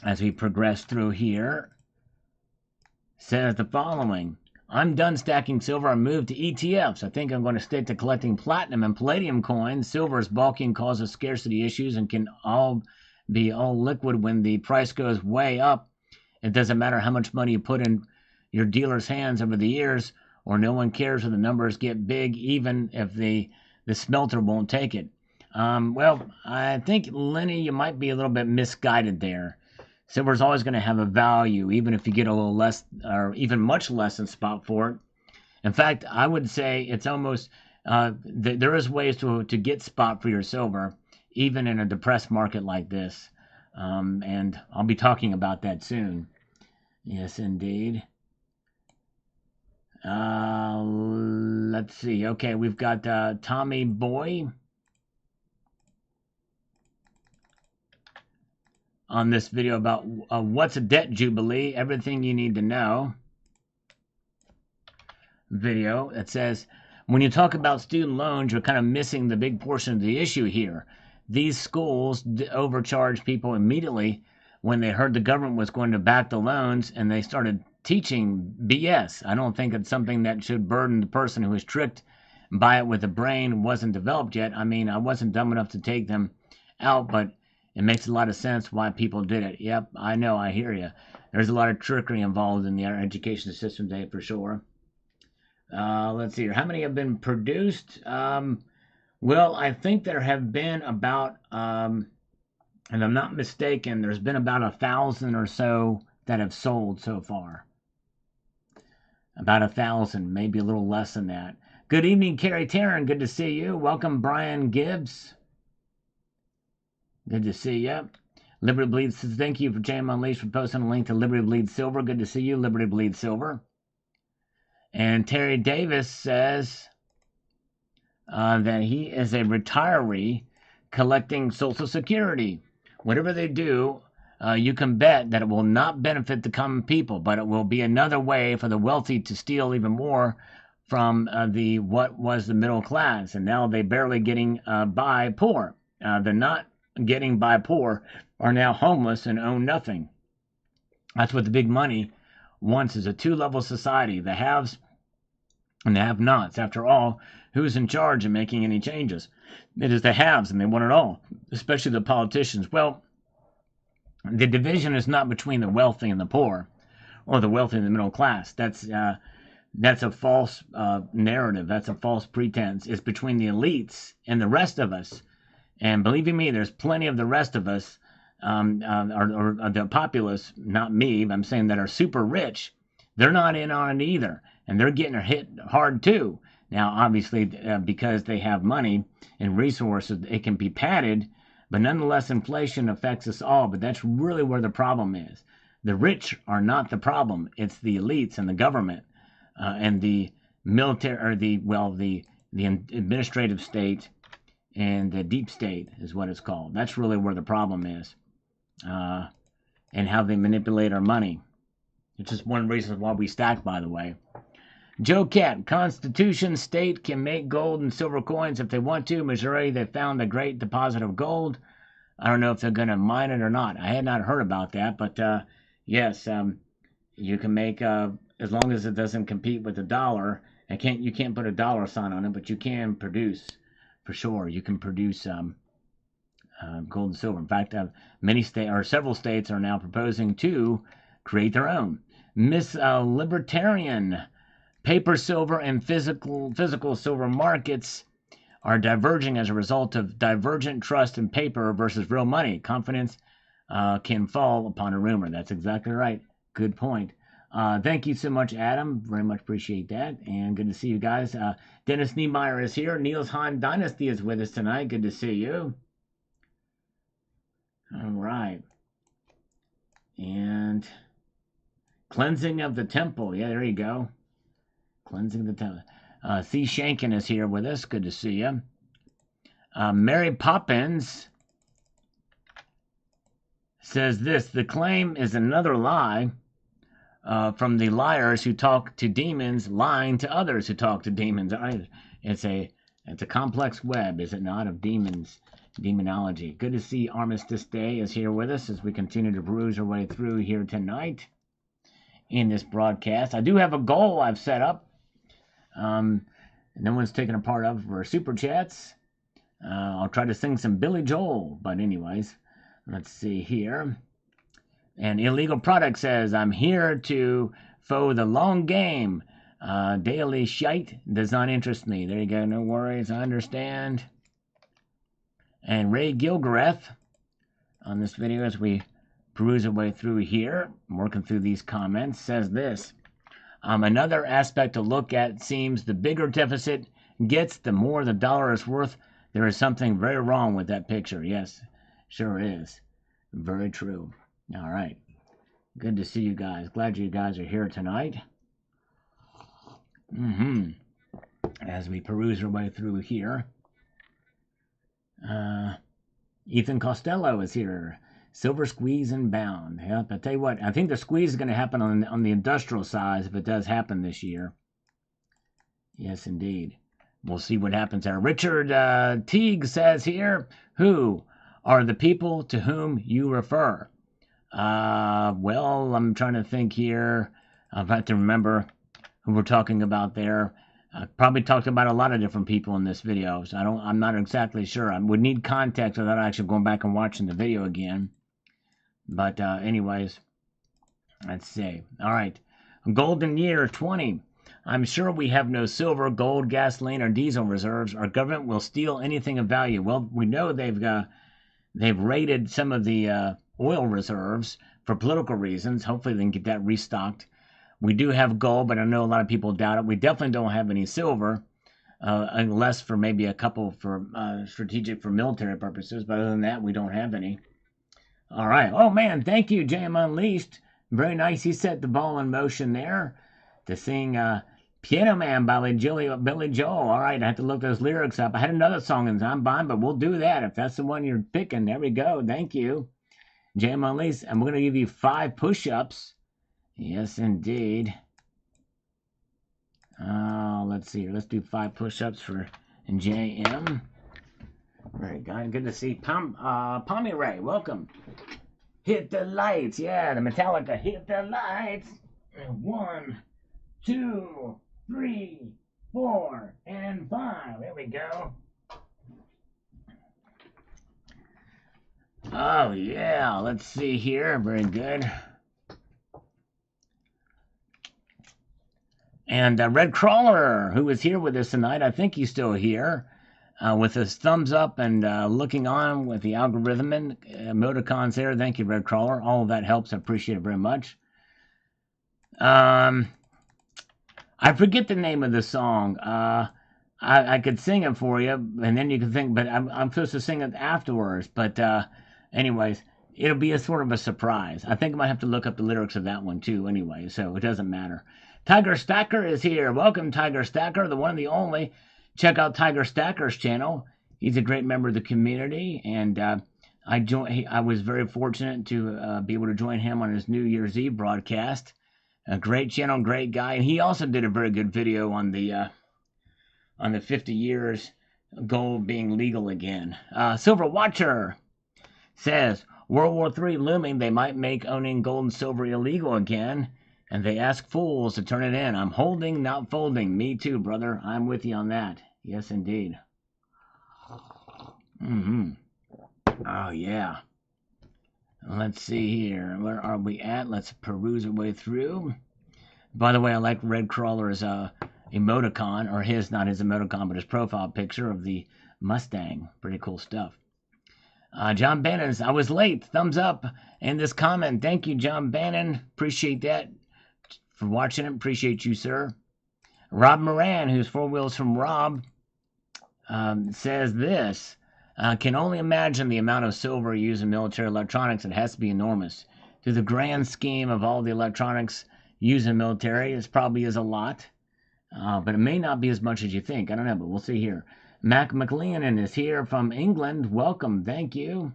as we progress through here, says the following. I'm done stacking silver. I moved to ETFs. I think I'm going to stick to collecting platinum and palladium coins. Silver is bulky and causes scarcity issues and can be all liquid when the price goes way up. It doesn't matter how much money you put in your dealer's hands over the years, or no one cares when the numbers get big, even if the smelter won't take it. Well, I think, Lenny, you might be a little bit misguided there. Silver's always going to have a value, even if you get a little less, or even much less than spot for it. In fact, I would say it's almost, there is ways to get spot for your silver, even in a depressed market like this. And I'll be talking about that soon. Yes, indeed. Let's see. Okay, we've got Tommy Boy on this video about what's a debt jubilee, everything you need to know. Video that says, when you talk about student loans, you're kind of missing the big portion of the issue here. These schools overcharged people immediately when they heard the government was going to back the loans, and they started teaching BS. I don't think it's something that should burden the person who was tricked by it with a brain wasn't developed yet. I mean, I wasn't dumb enough to take them out, but it makes a lot of sense why people did it. Yep, I know, I hear you. There's a lot of trickery involved in the education system today, for sure. Let's see here. How many have been produced? Well, I think there have been about, and I'm not mistaken, there's been about 1,000 or so that have sold so far. About 1,000, maybe a little less than that. Good evening, Carrie Taryn. Good to see you. Welcome, Brian Gibbs. Good to see you. Liberty Bleeds says, thank you for Jam Unleashed for posting a link to Liberty Bleeds Silver. Good to see you, Liberty Bleeds Silver. And Terry Davis says that he is a retiree collecting Social Security. Whatever they do, you can bet that it will not benefit the common people, but it will be another way for the wealthy to steal even more from what was the middle class. And now they're barely getting by poor. They're not getting by poor are now homeless and own nothing. That's what the big money wants, is a two-level society, the haves and the have-nots. After all, who's in charge and making any changes? It is the haves, and they want it all, especially the politicians. Well, the division is not between the wealthy and the poor, or the wealthy and the middle class. That's a false narrative. That's a false pretense. It's between the elites and the rest of us. And believe me, there's plenty of the rest of us, or the populace, not me, but I'm saying that are super rich, They're not in on it either, and they're getting hit hard too. Now, obviously, because they have money and resources, it can be padded, but nonetheless, inflation affects us all. But that's really where the problem is. The rich are not the problem. It's the elites and the government and the military, or the administrative state and the deep state is what it's called. That's really where the problem is, and how they manipulate our money. It's just one reason why we stack, by the way. Joe Cat, Constitution state can make gold and silver coins if they want to. Missouri, they found a great deposit of gold. I don't know if they're going to mine it or not. I had not heard about that, but yes, you can make, as long as it doesn't compete with the dollar. You can't put a dollar sign on it, but you can produce, for sure. You can produce gold and silver. In fact, several states are now proposing to create their own. Miss Libertarian, paper silver and physical silver markets are diverging as a result of divergent trust in paper versus real money. Confidence can fall upon a rumor. That's exactly right. Good point. Thank you so much, Adam. Very much appreciate that. And good to see you guys. Dennis Niemeyer is here. Niels Hahn Dynasty is with us tonight. Good to see you. All right. And cleansing of the temple. Yeah, there you go. Cleansing the temple. C. Shankin is here with us. Good to see you. Mary Poppins says this: the claim is another lie from the liars who talk to demons, lying to others who talk to demons. It's a complex web, is it not, of demons, demonology. Good to see Armistice Day is here with us as we continue to peruse our way through here tonight in this broadcast. I do have a goal I've set up. No one's taken a part of for super chats. I'll try to sing some Billy Joel, but anyways, let's see here. And Illegal Product says, I'm here for the long game. Daily shite does not interest me. There you go, no worries, I understand. And Ray Gilgareth on this video, as we peruse our way through here, working through these comments, says this: another aspect to look at seems the bigger deficit gets, the more the dollar is worth. There is something very wrong with that picture. Yes, sure is. Very true. All right. Good to see you guys. Glad you guys are here tonight. As we peruse our way through here. Ethan Costello is here. Silver squeeze and bound. Yep, I tell you what, I think the squeeze is going to happen on the industrial side if it does happen this year. Yes, indeed. We'll see what happens there. Richard Teague says here, who are the people to whom you refer? Well, I'm trying to think here. I've got to remember who we're talking about there. I probably talked about a lot of different people in this video, so I'm not exactly sure. I would need context without actually going back and watching the video again. But anyways, let's see. All right. Golden year 20. I'm sure we have no silver, gold, gasoline, or diesel reserves. Our government will steal anything of value. Well, we know they've raided some of the oil reserves for political reasons. Hopefully they can get that restocked. We do have gold, but I know a lot of people doubt it. We definitely don't have any silver, unless for maybe a couple for strategic for military purposes. But other than that, we don't have any. All right. Oh, man, thank you, JM Unleashed. Very nice. He set the ball in motion there to sing Piano Man by Billy Joel. All right, I have to look those lyrics up. I had another song in time, but we'll do that if that's the one you're picking. There we go. Thank you, JM Unleashed. And we're going to give you 5 push-ups. Yes, indeed. Let's see. Let's do 5 push-ups for JM. Very good. Good to see Pommy Ray. Welcome. Hit the lights. Yeah, the Metallica. Hit the lights. 1, 2, 3, 4, and 5. There we go. Oh, yeah. Let's see here. Very good. And Red Crawler, who is here with us tonight, I think he's still here, with his thumbs up and looking on with the algorithm and emoticons there. Thank you, Red Crawler. All of that helps. I appreciate it very much. I forget the name of the song. I could sing it for you, and then you can think, but I'm supposed to sing it afterwards. But anyways, it'll be a sort of a surprise. I think I might have to look up the lyrics of that one too. Anyway, so it doesn't matter. Tiger Stacker is here. Welcome, Tiger Stacker, the one and the only. Check out Tiger Stacker's channel. He's a great member of the community, and I was very fortunate to be able to join him on his New Year's Eve broadcast. A great channel, great guy, and he also did a very good video on the 50 years gold being legal again. Silver Watcher says World War III looming. They might make owning gold and silver illegal again, and they ask fools to turn it in. I'm holding, not folding. Me too, brother. I'm with you on that. Yes, indeed. Oh yeah. Let's see here. Where are we at? Let's peruse our way through. By the way, I like Red Crawler's emoticon, or not his emoticon, but his profile picture of the Mustang. Pretty cool stuff. John Bannon's, I was late. Thumbs up in this comment. Thank you, John Bannon. Appreciate that for watching it. Appreciate you, sir. Rob Moran, who's 4 wheels from Rob, says this. Can only imagine the amount of silver used in military electronics. It has to be enormous. Through the grand scheme of all the electronics used in military, it probably is a lot. But it may not be as much as you think. I don't know, but we'll see here. Mac McLean is here from England. Welcome. Thank you.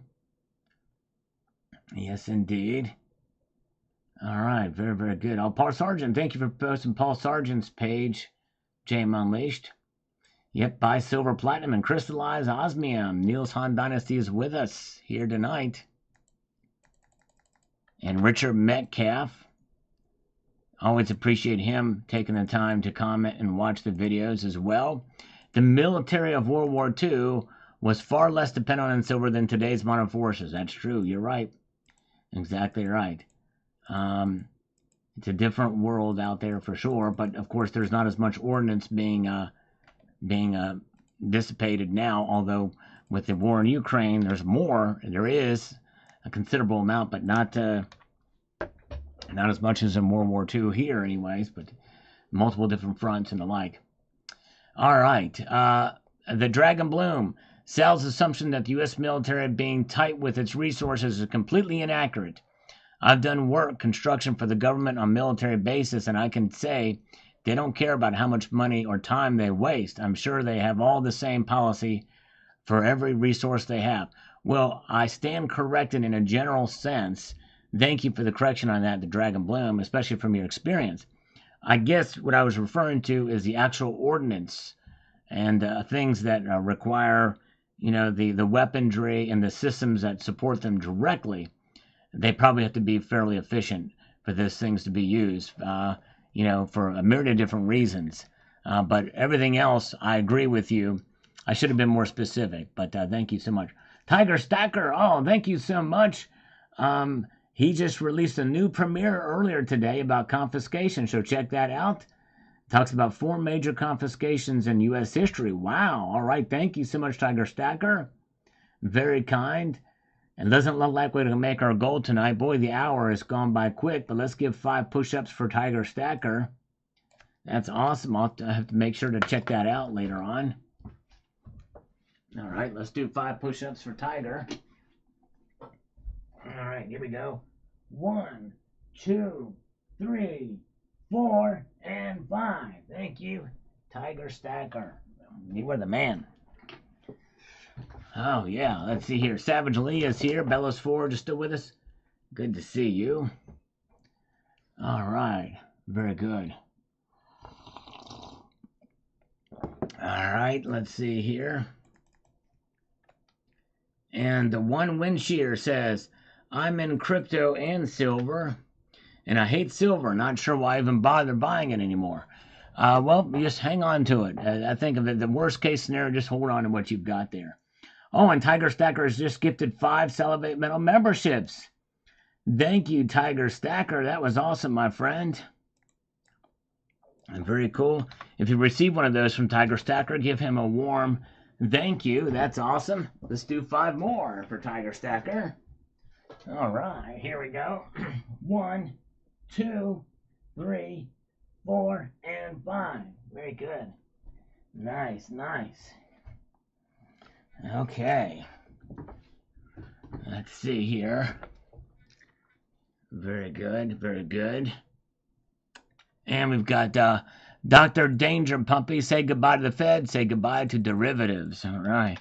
Yes, indeed. All right. Very, very good. Paul Sargent, thank you for posting Paul Sargent's page. Jam Unleashed. Yep, buy silver, platinum, and crystallize osmium. Niels Han Dynasty is with us here tonight. And Richard Metcalf. Always appreciate him taking the time to comment and watch the videos as well. The military of World War II was far less dependent on silver than today's modern forces. That's true. You're right. Exactly right. It's a different world out there for sure, but of course there's not as much ordnance being dissipated now, although with the war in Ukraine there's more. There is a considerable amount, but not as much as in World War II here anyways, but multiple different fronts and the like. All right. The Dragon Bloom. Sal's assumption that the U.S. military being tight with its resources is completely inaccurate. I've done construction for the government on military basis, and I can say they don't care about how much money or time they waste. I'm sure they have all the same policy for every resource they have. Well, I stand corrected in a general sense. Thank you for the correction on that, the Dragon Bloom, especially from your experience. I guess what I was referring to is the actual ordnance and things that require, the weaponry and the systems that support them directly. They probably have to be fairly efficient for those things to be used, for a myriad of different reasons. But everything else, I agree with you. I should have been more specific, but thank you so much. Tiger Stacker, thank you so much. He just released a new premiere earlier today about confiscation, so check that out. Talks about 4 major confiscations in U.S. history. Wow. All right. Thank you so much, Tiger Stacker. Very kind. And doesn't look like we're going to make our goal tonight. Boy, the hour has gone by quick, but let's give 5 push-ups for Tiger Stacker. That's awesome. I'll have to make sure to check that out later on. All right. Let's do 5 push-ups for Tiger. All right, here we go. 1, 2, 3, 4, and 5. Thank you, Tiger Stacker. You were the man. Oh, yeah. Let's see here. Savage Lee is here. Bellows Forge is still with us. Good to see you. All right. Very good. All right. Let's see here. And the One Windshear says, I'm in crypto and silver, and I hate silver. Not sure why I even bother buying it anymore. Well, just hang on to it. I think of it, the worst case scenario, just hold on to what you've got there. Oh, and Tiger Stacker has just gifted 5 Salivate Metal memberships. Thank you, Tiger Stacker. That was awesome, my friend. And very cool. If you receive one of those from Tiger Stacker, give him a warm thank you. That's awesome. Let's do 5 more for Tiger Stacker. All right, here we go. 1, 2, 3, 4, and 5. Very good. Nice, nice. Okay. Let's see here. Very good, very good. And we've got Dr. Danger Pumpy. Say goodbye to the Fed. Say goodbye to derivatives. All right.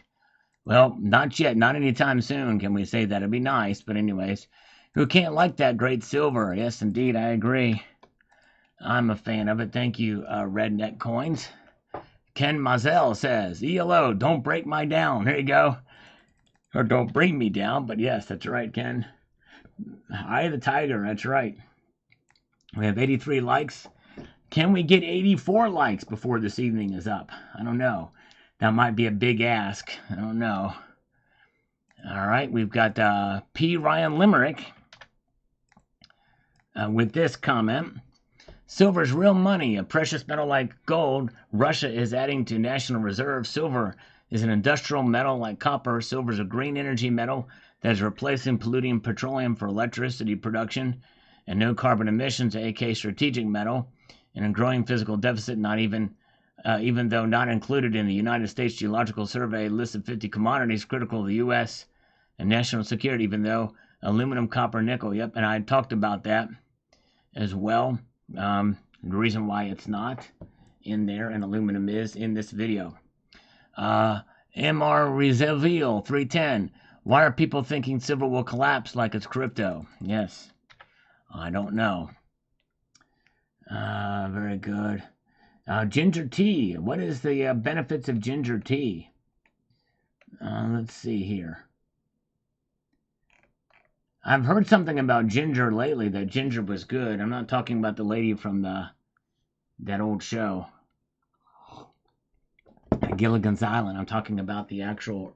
Well, not yet. Not anytime soon can we say that. It'd be nice. But anyways, who can't like that great silver? Yes, indeed. I agree. I'm a fan of it. Thank you, Redneck Coins. Ken Mazel says, ELO, don't break my down. There you go. Or don't bring me down. But yes, that's right, Ken. Eye of the Tiger. That's right. We have 83 likes. Can we get 84 likes before this evening is up? I don't know. That might be a big ask. I don't know. All right, we've got P. Ryan Limerick with this comment. Silver's real money, a precious metal like gold. Russia is adding to national reserve. Silver is an industrial metal like copper. Silver is a green energy metal that is replacing polluting petroleum for electricity production and no carbon emissions, aka strategic metal, in a growing physical deficit, even though not included in the United States Geological Survey list of 50 commodities critical to the U.S. and national security, even though aluminum, copper, nickel, yep, and I talked about that as well. The reason why it's not in there and aluminum is in this video. MR Reserville 310. Why are people thinking silver will collapse like it's crypto? Yes. I don't know. Very good. Ginger tea. What is the benefits of ginger tea? Let's see here. I've heard something about ginger lately, that ginger was good. I'm not talking about the lady from that old show, Gilligan's Island. I'm talking about the actual,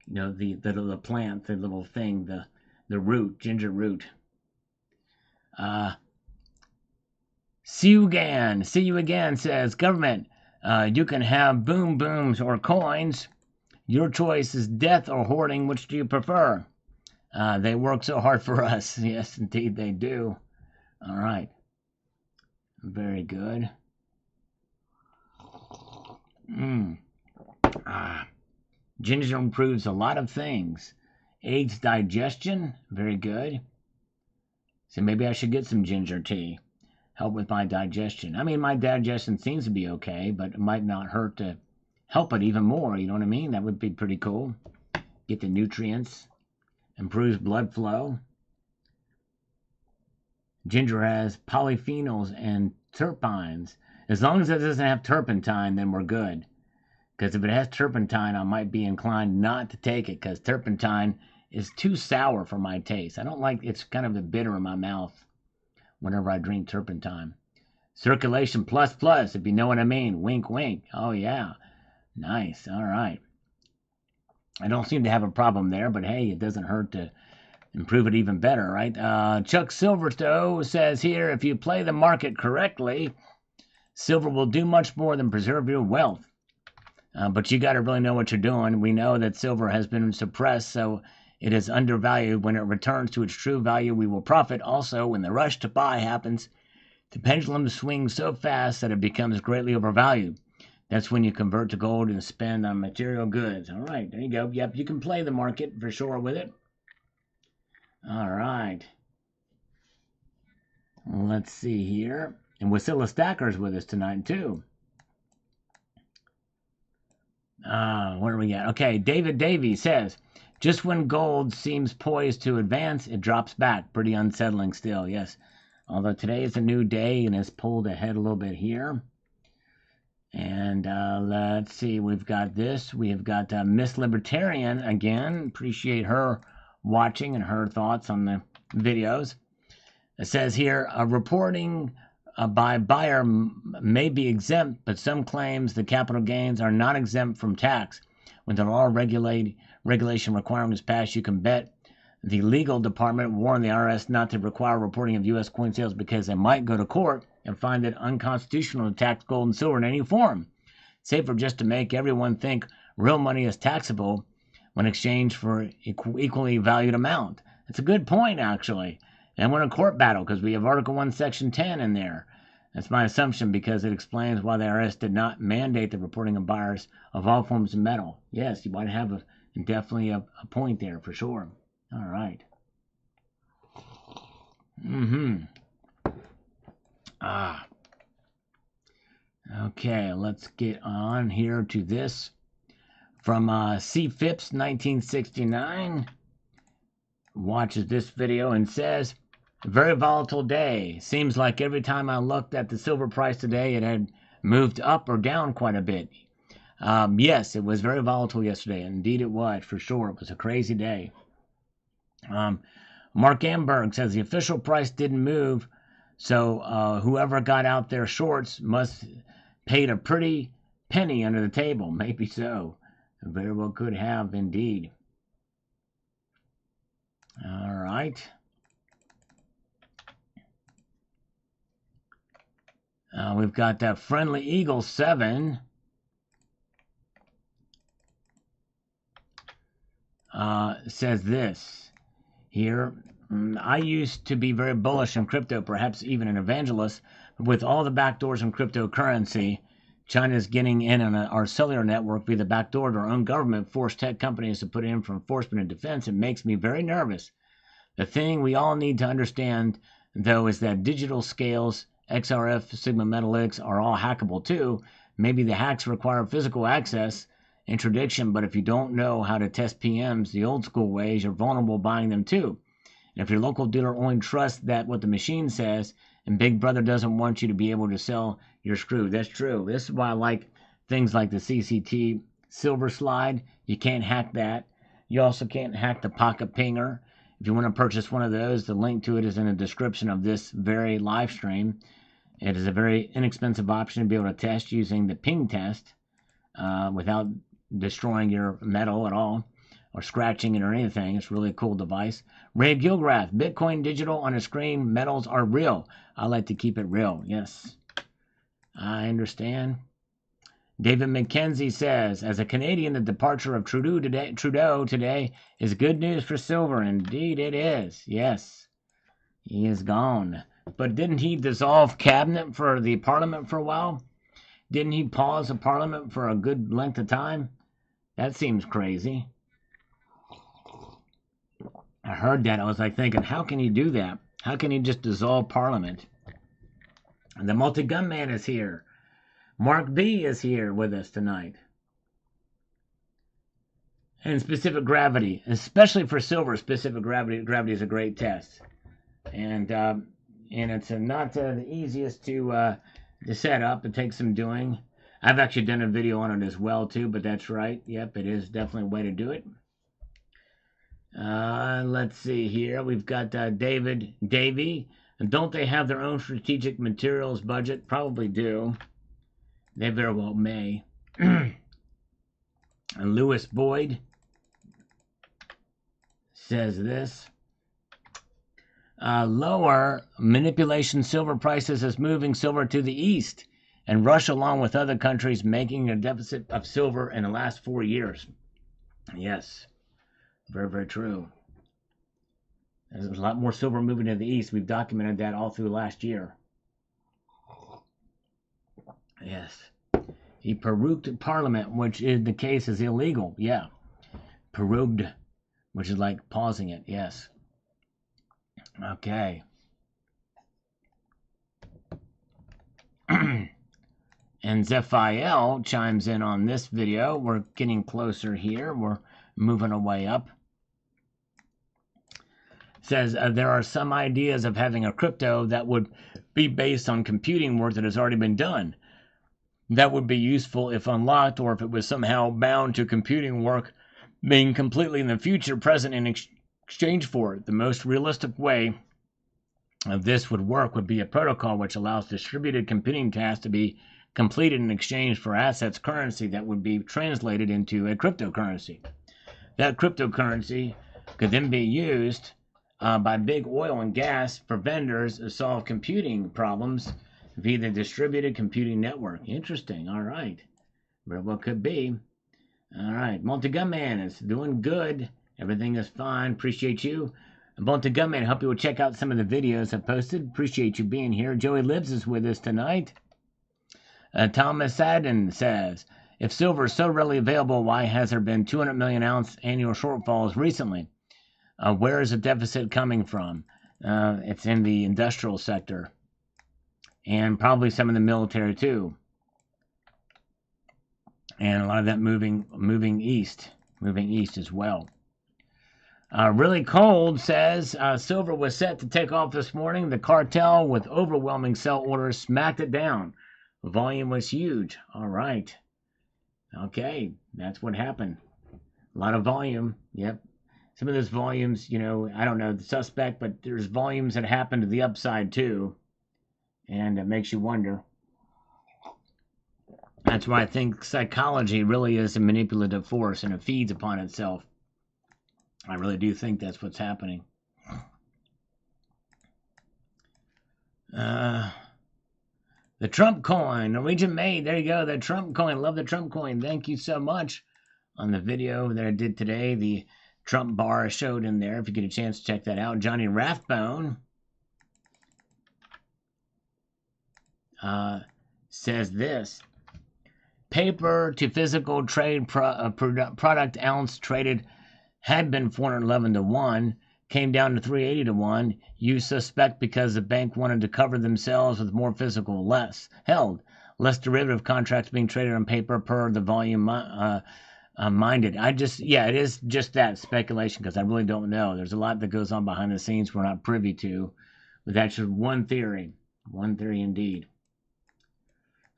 the plant, the little thing, the root, ginger root. See you again says, government, you can have boom booms or coins. Your choice is death or hoarding. Which do you prefer? They work so hard for us. Yes, indeed they do. All right. Very good. Ginger improves a lot of things. Aids digestion. Very good. So maybe I should get some ginger tea. Help with my digestion. I mean, my digestion seems to be okay, but it might not hurt to help it even more. You know what I mean? That would be pretty cool. Get the nutrients. Improves blood flow. Ginger has polyphenols and terpenes. As long as it doesn't have turpentine, then we're good. Because if it has turpentine, I might be inclined not to take it, because turpentine is too sour for my taste. I don't like, it's kind of a bitter in my mouth whenever I drink turpentine. Circulation plus, if you know what I mean. Wink, wink. Oh, yeah. Nice. All right. I don't seem to have a problem there, but hey, it doesn't hurt to improve it even better, right? Chuck Silverstowe says here, if you play the market correctly, silver will do much more than preserve your wealth. But you got to really know what you're doing. We know that silver has been suppressed, so it is undervalued. When it returns to its true value, we will profit. Also, when the rush to buy happens, the pendulum swings so fast that it becomes greatly overvalued. That's when you convert to gold and spend on material goods. All right, there you go. Yep, you can play the market for sure with it. All right. Let's see here. And Wasilla Stacker's with us tonight, too. What do we got? Okay, David Davies says, just when gold seems poised to advance, it drops back. Pretty unsettling still, yes. Although today is a new day and has pulled ahead a little bit here. And let's see, we've got this. We've got Miss Libertarian again. Appreciate her watching and her thoughts on the videos. It says here, reporting by buyer may be exempt, but some claims the capital gains are not exempt from tax. When the law regulation requirement is passed, you can bet the legal department warned the IRS not to require reporting of U.S. coin sales because they might go to court and find it unconstitutional to tax gold and silver in any form. Safer just to make everyone think real money is taxable when exchanged for equally valued amount. It's a good point, actually. And we're in a court battle because we have Article 1, Section 10 in there. That's my assumption because it explains why the IRS did not mandate the reporting of buyers of all forms of metal. Yes, you might have definitely a point there for sure. All right. Okay, let's get on here to this. From C. Phipps, 1969. Watches this video and says, very volatile day. Seems like every time I looked at the silver price today, it had moved up or down quite a bit. Yes, it was very volatile yesterday. Indeed it was, for sure. It was a crazy day. Mark Amberg says the official price didn't move, so whoever got out their shorts must paid a pretty penny under the table. Maybe so. Very well could have, indeed. All right. We've got that Friendly Eagle 7. Says this here. I used to be very bullish on crypto, perhaps even an evangelist, but with all the backdoors in cryptocurrency, China's getting in on our cellular network via the backdoor to our own government, forced tech companies to put in for enforcement and defense. It makes me very nervous. The thing we all need to understand, though, is that digital scales, XRF, Sigma Metal X are all hackable too. Maybe the hacks require physical access, interdiction, but if you don't know how to test PMs the old school ways, you're vulnerable buying them too. And if your local dealer only trusts that what the machine says, and Big Brother doesn't want you to be able to sell, you're screwed. That's true. This is why I like things like the CCT Silver Slide. You can't hack that. You also can't hack the Pocket Pinger. If you want to purchase one of those, the link to it is in the description of this very live stream. It is a very inexpensive option to be able to test using the ping test without destroying your metal at all or scratching it or anything. It's really a cool device. Ray Gilgrath, Bitcoin digital on a screen, metals are real. I like to keep it real. Yes, I understand. David McKenzie says, as a Canadian, the departure of Trudeau today is good news for silver. Indeed it is. Yes, he is gone. But didn't he dissolve cabinet for the parliament for a while? Didn't he pause the parliament for a good length of time? That seems crazy. I heard that. I was like thinking, how can he do that? How can he just dissolve parliament? And the multi-gun man is here. Mark B is here with us tonight. And specific gravity, especially for silver, specific gravity is a great test. And it's not the easiest to set up. It takes some doing. I've actually done a video on it as well too, but that's right. Yep, it is definitely a way to do it. Let's see here. We've got Davy. And don't they have their own strategic materials budget? Probably do. They very well may. And Lewis Boyd says this. Lower manipulation silver prices is moving silver to the east, and Russia, along with other countries, making a deficit of silver in the last 4 years. Yes, very, very true. There's a lot more silver moving to the east. We've documented that all through last year. Yes. He prorogued Parliament, which in the case is illegal. Yeah. Prorogued, which is like pausing it. Yes. Okay. And Zephiel chimes in on this video. We're getting closer here. We're moving our way up. Says there are some ideas of having a crypto that would be based on computing work that has already been done. That would be useful if unlocked, or if it was somehow bound to computing work being completely in the future present in exchange for it. The most realistic way of this would work would be a protocol which allows distributed computing tasks to be completed in exchange for assets currency that would be translated into a cryptocurrency. That cryptocurrency could then be used by big oil and gas for vendors to solve computing problems via the distributed computing network. Interesting. All right. Very well could be. All right. Multi-Gun Man is doing good. Everything is fine. Appreciate you. Bolton Gunman, I hope you will check out some of the videos I've posted. Appreciate you being here. Joey Lives is with us tonight. Thomas Sadden says, if silver is so readily available, why has there been 200 million ounce annual shortfalls recently? Where is the deficit coming from? It's in the industrial sector. And probably some in the military too. And a lot of that moving east as well. Really Cold says, silver was set to take off this morning. The cartel with overwhelming sell orders smacked it down. Volume was huge. All right. Okay, that's what happened. A lot of volume. Yep. Some of those volumes, I don't know the suspect, but there's volumes that happen to the upside too. And it makes you wonder. That's why I think psychology really is a manipulative force and it feeds upon itself. I really do think that's what's happening. The Trump coin, Norwegian made. There you go, the Trump coin. Love the Trump coin. Thank you so much. On the video that I did today, the Trump bar showed in there. If you get a chance to check that out. Johnny Rathbone says this. Paper to physical trade product ounce traded had been 411 to 1, came down to 380 to 1. You suspect because the bank wanted to cover themselves with more physical held. Less derivative contracts being traded on paper per the volume minded. It is just that speculation because I really don't know. There's a lot that goes on behind the scenes we're not privy to. But that's just one theory. One theory indeed.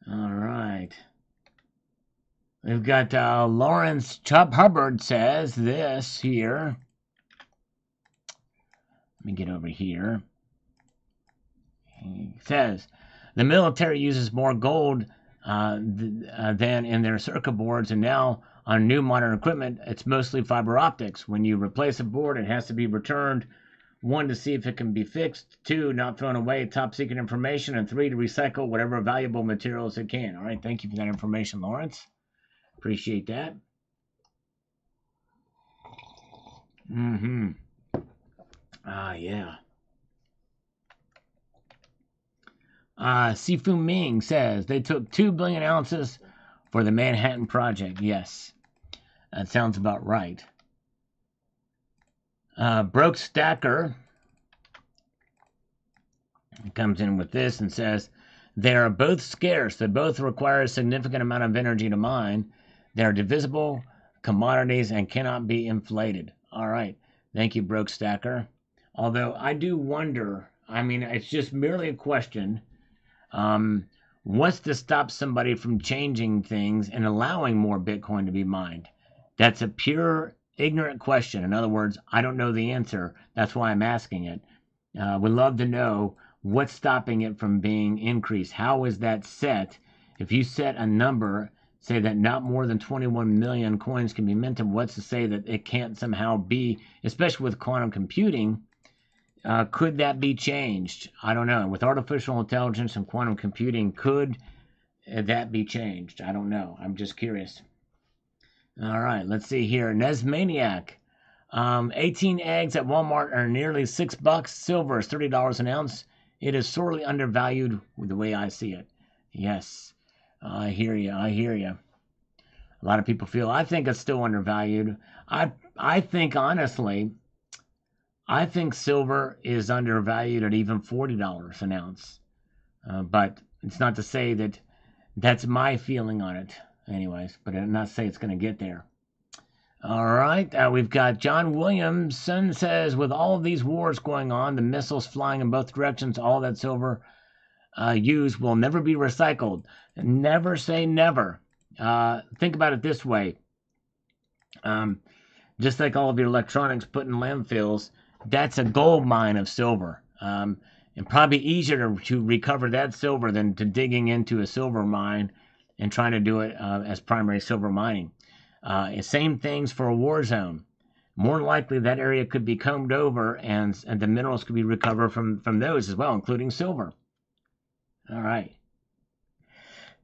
All right. We've got Lawrence Chubb Hubbard says this here. Let me get over here. He says, the military uses more gold than in their circuit boards, and now on new modern equipment, it's mostly fiber optics. When you replace a board, it has to be returned. 1, to see if it can be fixed. 2, not thrown away, top secret information. And 3, to recycle whatever valuable materials it can. All right, thank you for that information, Lawrence. Appreciate that. Yeah. Sifu Ming says they took 2 billion ounces for the Manhattan Project. Yes, that sounds about right. Broke Stacker comes in with this and says they are both scarce. They both require a significant amount of energy to mine. They are divisible commodities and cannot be inflated. All right. Thank you, Broke Stacker. Although I do wonder, it's just merely a question. What's to stop somebody from changing things and allowing more Bitcoin to be mined? That's a pure ignorant question. In other words, I don't know the answer. That's why I'm asking it. Would love to know what's stopping it from being increased. How is that set? If you set a number, say that not more than 21 million coins can be minted, what's to say that it can't somehow be, especially with quantum computing, could that be changed? I don't know. With artificial intelligence and quantum computing, could that be changed? I don't know. I'm just curious. All right, let's see here. Nesmaniac. 18 eggs at Walmart are nearly $6. Silver is $30 an ounce. It is sorely undervalued the way I see it. Yes, I hear you. A lot of people feel, I think it's still undervalued. I think, honestly, I think silver is undervalued at even $40 an ounce. But it's not to say that that's my feeling on it. Anyways, but I'm not saying it's going to get there. All right, we've got John Williamson says, with all of these wars going on, the missiles flying in both directions, all that silver used will never be recycled. Never say never. Think about it this way. Just like all of your electronics put in landfills, that's a gold mine of silver. And probably easier to recover that silver than to digging into a silver mine and trying to do it as primary silver mining. Same things for a war zone. More than likely, that area could be combed over and the minerals could be recovered from those as well, including silver. All right.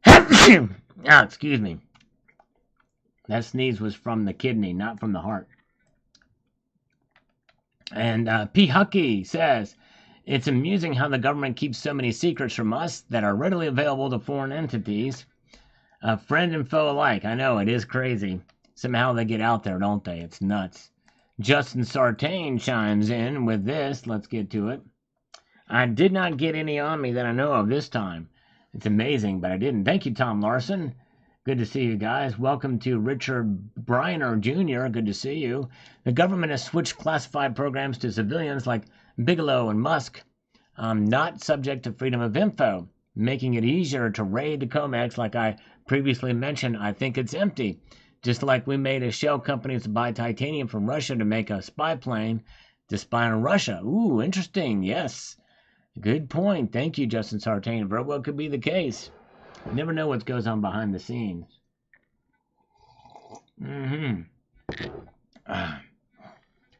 Excuse me. That sneeze was from the kidney, not from the heart. And P. Hucky says, it's amusing how the government keeps so many secrets from us that are readily available to foreign entities. Friend and foe alike. I know, it is crazy. Somehow they get out there, don't they? It's nuts. Justin Sartain chimes in with this. Let's get to it. I did not get any on me that I know of this time. It's amazing, but I didn't. Thank you, Tom Larson. Good to see you guys. Welcome to Richard Briner Jr. Good to see you. The government has switched classified programs to civilians like Bigelow and Musk, not subject to freedom of info, making it easier to raid the COMEX. Like I previously mentioned, I think it's empty. Just like we made a shell company to buy titanium from Russia to make a spy plane to spy on Russia. Ooh, interesting. Yes. Good point. Thank you, Justin Sartain. Very well could be the case. You never know what goes on behind the scenes.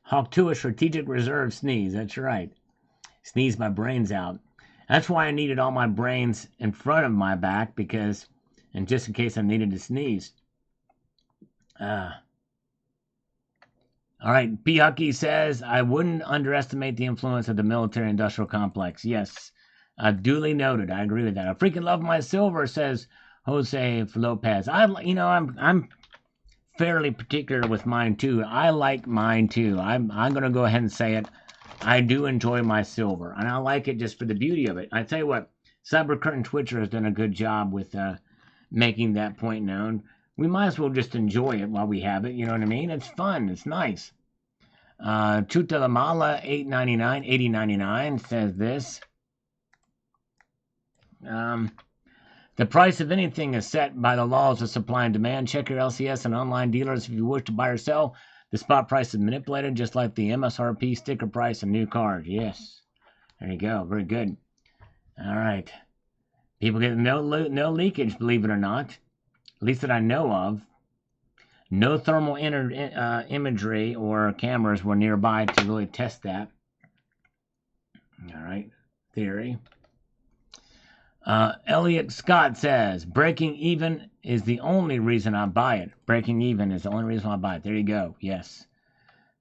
Hawk 2, a strategic reserve sneeze. That's right. Sneeze my brains out. That's why I needed all my brains in front of my back, because, and just in case I needed to sneeze. All right, P. Hucky says, I wouldn't underestimate the influence of the military-industrial complex. Yes, duly noted. I agree with that. I freaking love my silver, says Jose Lopez. I'm fairly particular with mine too. I like mine too. I'm going to go ahead and say it. I do enjoy my silver, and I like it just for the beauty of it. I tell you what, Cyber Curtain Twitcher has done a good job with making that point known. We might as well just enjoy it while we have it. You know what I mean? It's fun. It's nice. Chutalamala 80.99 says this. The price of anything is set by the laws of supply and demand. Check your LCS and online dealers if you wish to buy or sell. The spot price is manipulated just like the MSRP sticker price of new cars. Yes. There you go. Very good. All right. People get no leakage, believe it or not. At least that I know of. No thermal imagery or cameras were nearby to really test that. All right. Theory. Elliot Scott says, breaking even is the only reason I buy it. Breaking even is the only reason I buy it. There you go. Yes.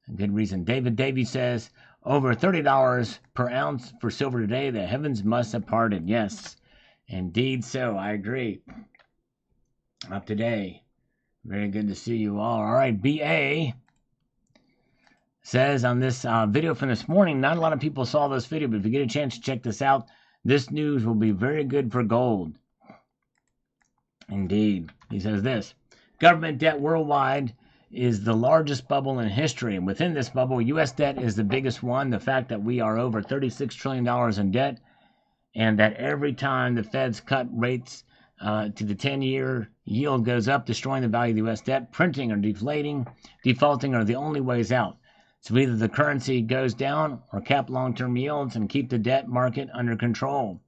A good reason. David Davies says, over $30 per ounce for silver today. The heavens must have parted. Yes. Indeed so. I agree. Up today. Very good to see you all. All right, BA says on this video from this morning, not a lot of people saw this video, but if you get a chance to check this out, this news will be very good for gold. Indeed. He says this, government debt worldwide is the largest bubble in history. And within this bubble, U.S. debt is the biggest one. The fact that we are over $36 trillion in debt, and that every time the Feds cut rates to the 10-year yield goes up, destroying the value of the U.S. debt. Printing or deflating, defaulting are the only ways out. So either the currency goes down or cap long-term yields and keep the debt market under control.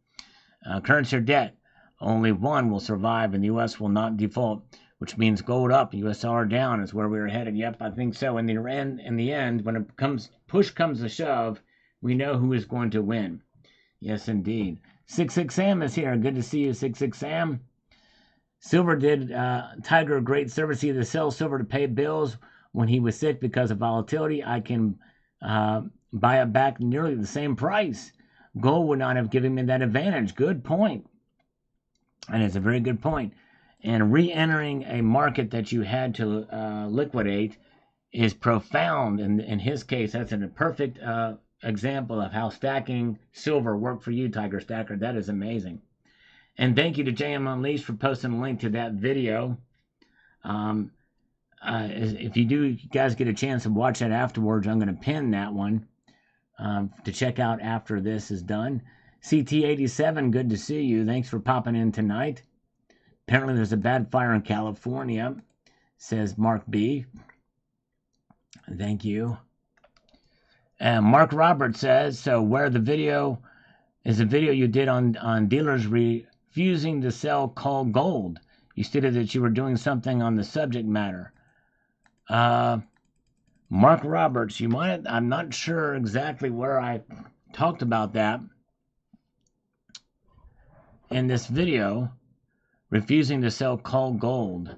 Currency or debt, only one will survive, and the U.S. will not default, which means gold up, USR down is where we are headed. Yep, I think so. In the end, when push comes to shove, we know who is going to win. Yes, indeed. 66 Sam is here. Good to see you, 66 Sam. Silver did Tiger a great service. He had to sell silver to pay bills when he was sick because of volatility. I can buy it back nearly the same price. Gold would not have given me that advantage. Good point. And it's a very good point. And re-entering a market that you had to liquidate is profound. In his case, that's a perfect example of how stacking silver worked for you, Tiger Stacker. That is amazing. And thank you to JM Unleashed for posting a link to that video. If you guys get a chance to watch that afterwards, I'm going to pin that one to check out after this is done. CT87, good to see you. Thanks for popping in tonight. Apparently there's a bad fire in California, says Mark B. Thank you. And Mark Roberts says, so where the video is a video you did on dealers refusing to sell called gold. You stated that you were doing something on the subject matter. Mark Roberts, I'm not sure exactly where I talked about that in this video, refusing to sell called gold.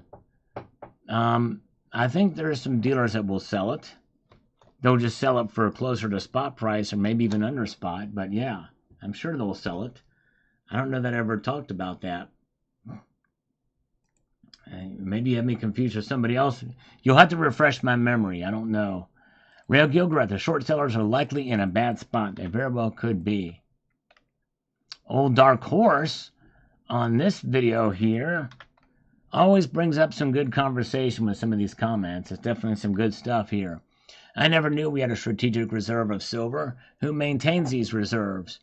I think there are some dealers that will sell it. they'll just sell it for closer to spot price or maybe even under spot. But yeah, I'm sure they'll sell it. I don't know that I ever talked about that. Maybe you have me confused with somebody else. You'll have to refresh my memory. I don't know. Rail Gilgrat, the short sellers are likely in a bad spot. They very well could be. Old Dark Horse on this video here always brings up some good conversation with some of these comments. It's definitely some good stuff here. I never knew we had a strategic reserve of silver. Who maintains these reserves?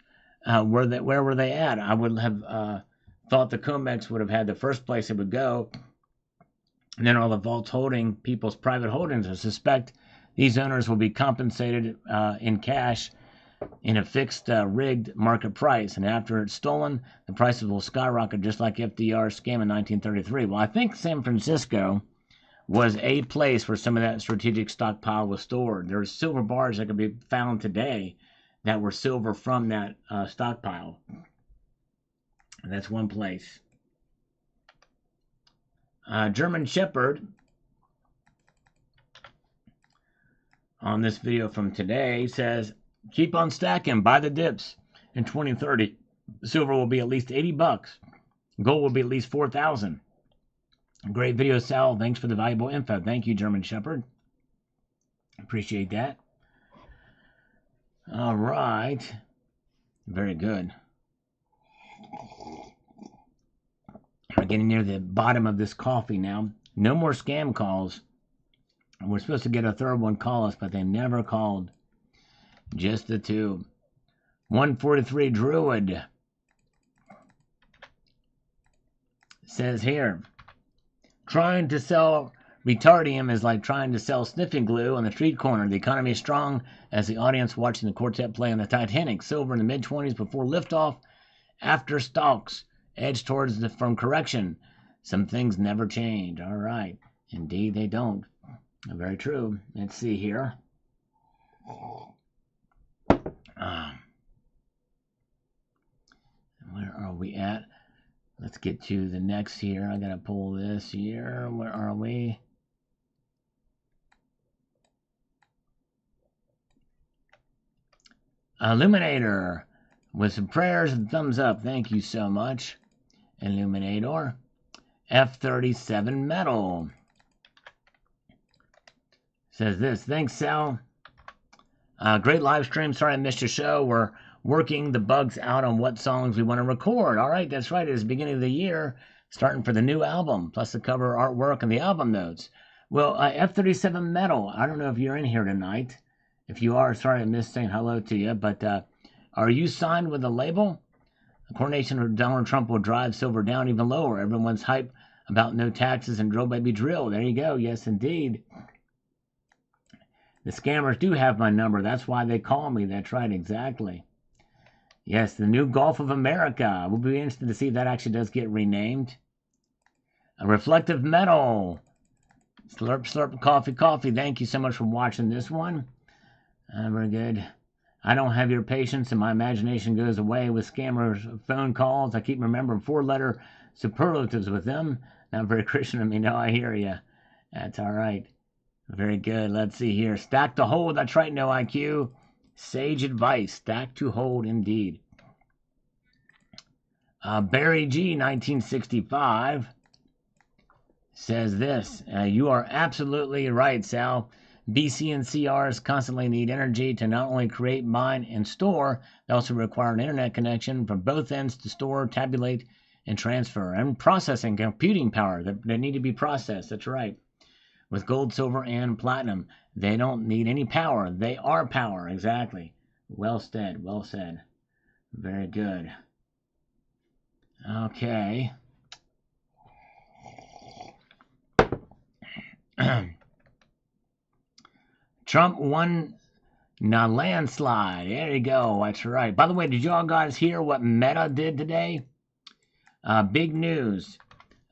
Where were they at? I would have thought the COMEX would have had the first place it would go. And then all the vaults holding people's private holdings. I suspect these owners will be compensated in cash in a fixed rigged market price. And after it's stolen, the prices will skyrocket just like FDR's scam in 1933. Well, I think San Francisco was a place where some of that strategic stockpile was stored. There's silver bars that could be found today that were silver from that stockpile. And that's one place. German Shepherd on this video from today says, keep on stacking, buy the dips. In 2030, silver will be at least $80. Gold will be at least 4,000. Great video, Sal. Thanks for the valuable info. Thank you, German Shepherd. Appreciate that. All right. Very good. We're getting near the bottom of this coffee now. No more scam calls. We're supposed to get a third one call us, but they never called. Just the two. 143 Druid says here, trying to sell retardium is like trying to sell sniffing glue on the street corner. The economy is strong as the audience watching the quartet play on the Titanic. Silver in the mid-20s before liftoff. After stalks edge towards the from correction. Some things never change. All right. Indeed, they don't. Very true. Let's see here. Where are we at? Let's get to the next here. I gotta pull this here. Where are we? Illuminator with some prayers and thumbs up. Thank you so much, Illuminator. F37 Metal says this. Thanks, Sal. Great live stream. Sorry I missed your show. We're working the bugs out on what songs we want to record. All right, that's right. It is the beginning of the year, starting for the new album, plus the cover artwork and the album notes. Well, F37 Metal, I don't know if you're in here tonight. If you are, sorry I missed saying hello to you, but are you signed with a label? The coronation of Donald Trump will drive silver down even lower. Everyone's hype about no taxes and drill baby drill. There you go. Yes, indeed. The scammers do have my number. That's why they call me. That's right, exactly. Yes, the new Gulf of America. We'll be interested to see if that actually does get renamed. A reflective metal. Slurp, slurp, coffee, coffee. Thank you so much for watching this one. Very good. I don't have your patience and my imagination goes away with scammers' phone calls. I keep remembering 4-letter superlatives with them. Not very Christian of me. No, I hear you. That's all right. Very good. Let's see here. Stack to hold. That's right, no IQ. Sage advice. Stack to hold indeed. Barry G, 1965, says this. You are absolutely right, Sal. BC and CRs constantly need energy to not only create, mine, and store, they also require an internet connection from both ends to store, tabulate, and transfer. And processing, computing power that need to be processed. That's right. With gold, silver, and platinum, they don't need any power. They are power. Exactly. Well said. Well said. Very good. Okay. Trump won a landslide. There you go. That's right. By the way, did y'all guys hear what Meta did today? Big news.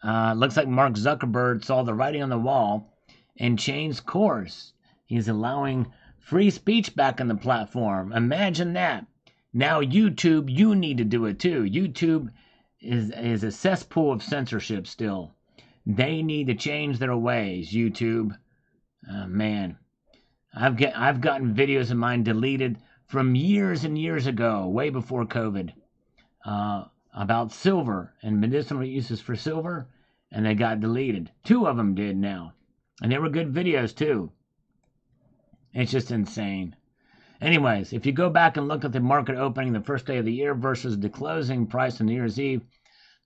Looks like Mark Zuckerberg saw the writing on the wall and changed course. He's allowing free speech back on the platform. Imagine that. Now YouTube, you need to do it too. YouTube is a cesspool of censorship still. They need to change their ways, YouTube. Man. I've gotten videos of mine deleted from years and years ago, way before COVID, about silver and medicinal uses for silver, and they got deleted. 2 of them did now, and they were good videos too. It's just insane. Anyways, if you go back and look at the market opening the first day of the year versus the closing price on New Year's Eve,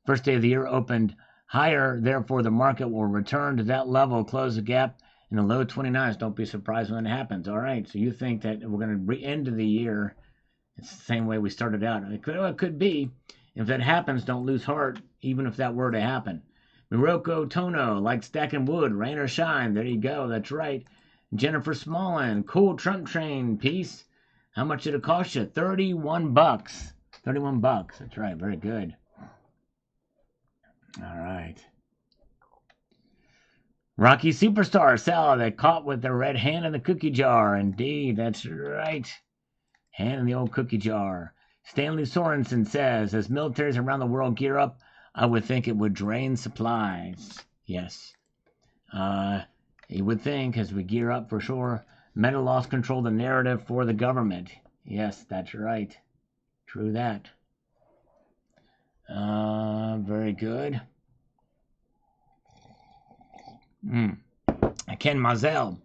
first day of the year opened higher, therefore the market will return to that level, close the gap in the low 29s. Don't be surprised when it happens. All right, so you think that we're going to end the year, it's the same way we started out. It could be. If that happens, don't lose heart, even if that were to happen. Miroko Tono, like stacking wood, rain or shine. There you go, that's right. Jennifer Smallin, cool Trump train piece. How much did it cost you? 31 bucks. 31 bucks. That's right. Very good. All right. Rocky Superstar, Sal, that caught with the red hand in the cookie jar. Indeed, that's right. Hand in the old cookie jar. Stanley Sorensen says, as militaries around the world gear up, I would think it would drain supplies. Yes. You would think, as we gear up for sure, meta laws control the narrative for the government. Yes, that's right. True that. Very good. Ken Mazel.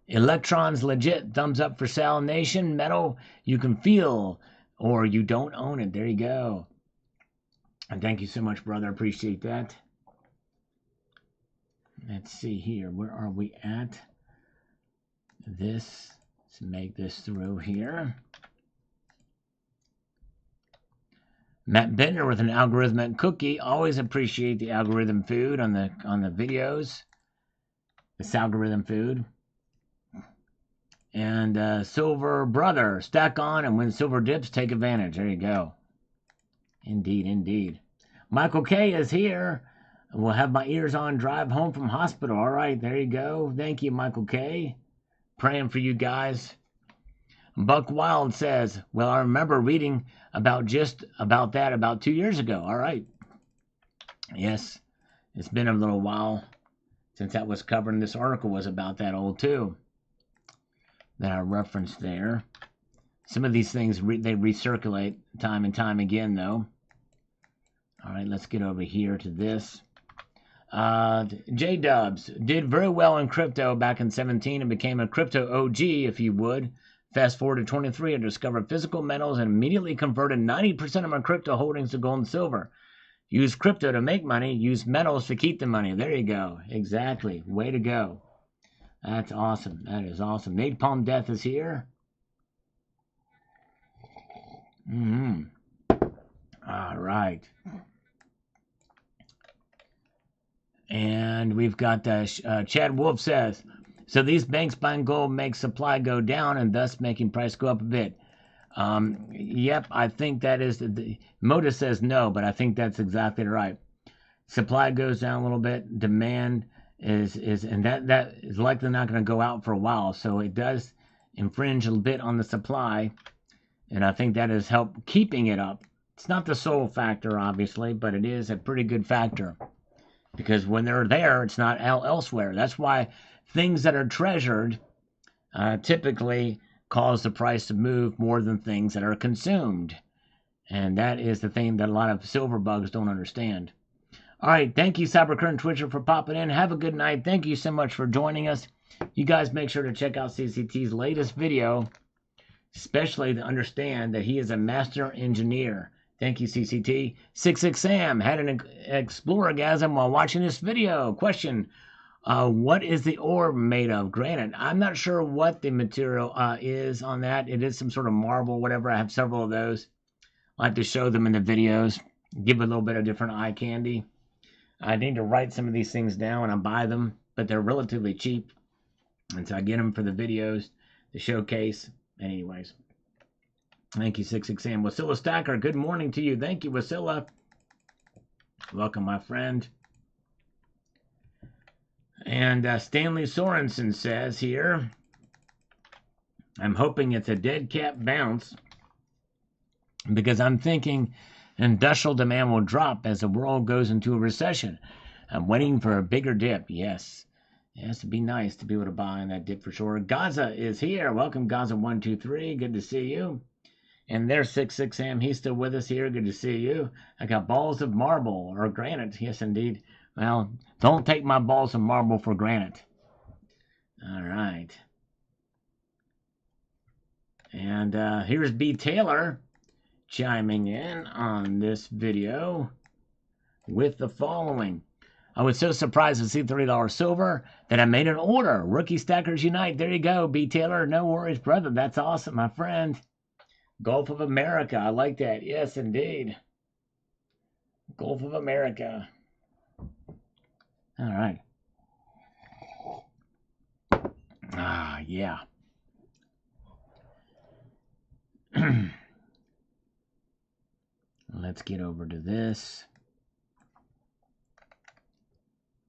Electrons legit. Thumbs up for Sal Nation. Metal, you can feel, or you don't own it. There you go. And thank you so much, brother. Appreciate that. Let's see here. Where are we at? Let's make this through here. Matt Bentner with an algorithmic cookie. Always appreciate the algorithm food on the videos. This algorithm food. And Silver Brother. Stack on, and when silver dips, take advantage. There you go. Indeed, indeed. Michael K is here. We'll have my ears on, drive home from hospital. All right, there you go. Thank you, Michael K. Praying for you guys. Buck Wild says, well, I remember reading about that about 2 years ago. All right. Yes, it's been a little while since that was covered, and this article was about that old too, that I referenced there. Some of these things, they recirculate time and time again, though. All right, let's get over here to this. J-Dubs did very well in crypto back in 17 and became a crypto OG, if you would. Fast forward to 23, I discovered physical metals and immediately converted 90% of my crypto holdings to gold and silver. Use crypto to make money, use metals to keep the money. There you go. Exactly. Way to go. That's awesome. That is awesome. Nate Palm Death is here. All right. And we've got Chad Wolf says, so these banks buying gold makes supply go down and thus making price go up a bit. Yep, I think that is Moda says no, but I think that's exactly right. Supply goes down a little bit, demand is and that is likely not going to go out for a while, so it does infringe a bit on the supply, and I think that has helped keeping it up. It's not the sole factor, obviously, but it is a pretty good factor. Because when they're there, it's not elsewhere. That's why things that are treasured typically cause the price to move more than things that are consumed. And that is the thing that a lot of silver bugs don't understand. All right, thank you, Cybercurrent Twitcher, for popping in. Have a good night. Thank you so much for joining us. You guys make sure to check out CCT's latest video, especially to understand that he is a master engineer. Thank you, CCT. 66 Sam had an explororgasm while watching this video. Question, what is the ore made of? Granite. I'm not sure what the material is on that. It is some sort of marble, whatever. I have several of those. I like to show them in the videos. Give a little bit of different eye candy. I need to write some of these things down when I buy them, but they're relatively cheap. And so I get them for the videos, the showcase. Anyways. Thank you, 66 Sam. Wasilla Stacker, good morning to you. Thank you, Wasilla. Welcome, my friend. And Stanley Sorensen says here, I'm hoping it's a dead cat bounce because I'm thinking industrial demand will drop as the world goes into a recession. I'm waiting for a bigger dip. Yes, Yes, it'd be nice to be able to buy in that dip for sure. Gaza is here. Welcome, Gaza123. Good to see you. And there's 66M. He's still with us here. Good to see you. I got balls of marble or granite. Yes, indeed. Well, don't take my balls of marble for granite. All right. And here's B. Taylor chiming in on this video with the following. I was so surprised to see $30 silver that I made an order. Rookie Stackers Unite. There you go, B. Taylor. No worries, brother. That's awesome, my friend. Gulf of America. I like that. Yes, indeed. Gulf of America. All right. Ah, yeah. Let's get over to this.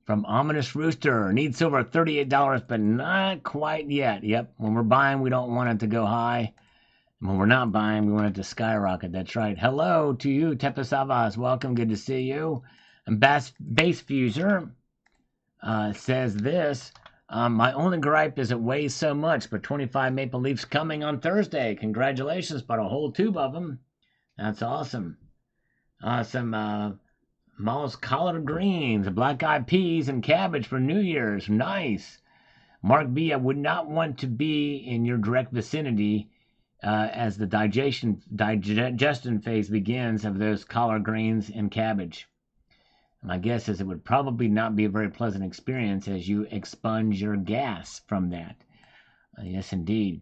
From Ominous Rooster. Need silver at $38, but not quite yet. Yep. When we're buying, we don't want it to go high. When we're not buying, we want it to skyrocket. That's right. Hello to you, Tepasavas. Welcome. Good to see you. And Base Fuser says this. My only gripe is it weighs so much, but 25 Maple Leafs coming on Thursday. Congratulations, but a whole tube of them. That's awesome. Some Moll's collard greens, black eyed peas, and cabbage for New Year's. Nice. Mark B, I would not want to be in your direct vicinity as the digestion phase begins of those collard greens and cabbage. My guess is it would probably not be a very pleasant experience as you expunge your gas from that. Yes, indeed.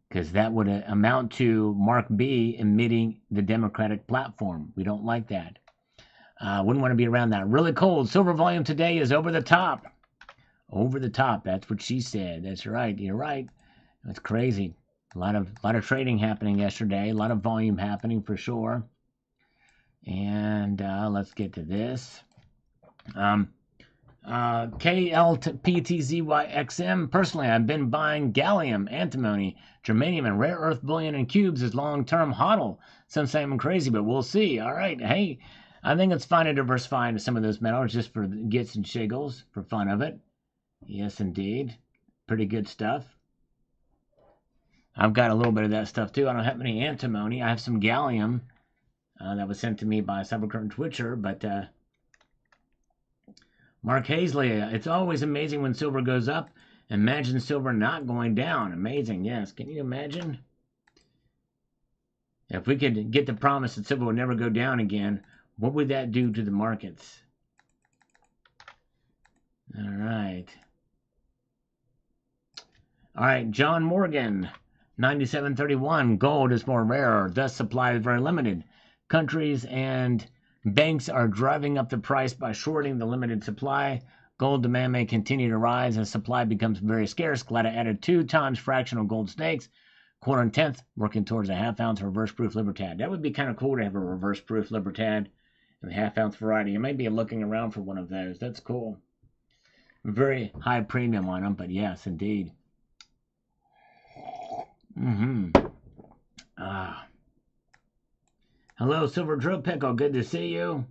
Because that would amount to Mark B emitting the Democratic platform. We don't like that. Wouldn't want to be around that. Really cold. Silver volume today is over the top. Over the top. That's what she said. That's right. You're right. That's crazy. A lot of trading happening yesterday. A lot of volume happening for sure. And let's get to this. KLPTZYXM. Personally, I've been buying gallium, antimony, germanium, and rare earth bullion and cubes as long-term hodl. Some say I'm crazy, but we'll see. All right. Hey, I think it's fine to diversify into some of those metals just for gets and shiggles, for fun of it. Yes, indeed. Pretty good stuff. I've got a little bit of that stuff, too. I don't have any antimony. I have some gallium that was sent to me by Cybercurtain Twitcher, but Mark Hazley, it's always amazing when silver goes up. Imagine silver not going down. Amazing, yes. Can you imagine? If we could get the promise that silver would never go down again, what would that do to the markets? All right. All right, John Morgan, 9731. Gold is more rare, thus supply is very limited. Countries and banks are driving up the price by shorting the limited supply. Gold demand may continue to rise as supply becomes very scarce. Glad I added 2 times fractional gold snakes. Quarter and tenth, working towards a half-ounce reverse-proof Libertad. That would be kind of cool to have a reverse-proof Libertad in the half-ounce variety. I may be looking around for one of those. That's cool. Very high premium on them, but yes, indeed. Hello, Silver Drill Pickle. Good to see you.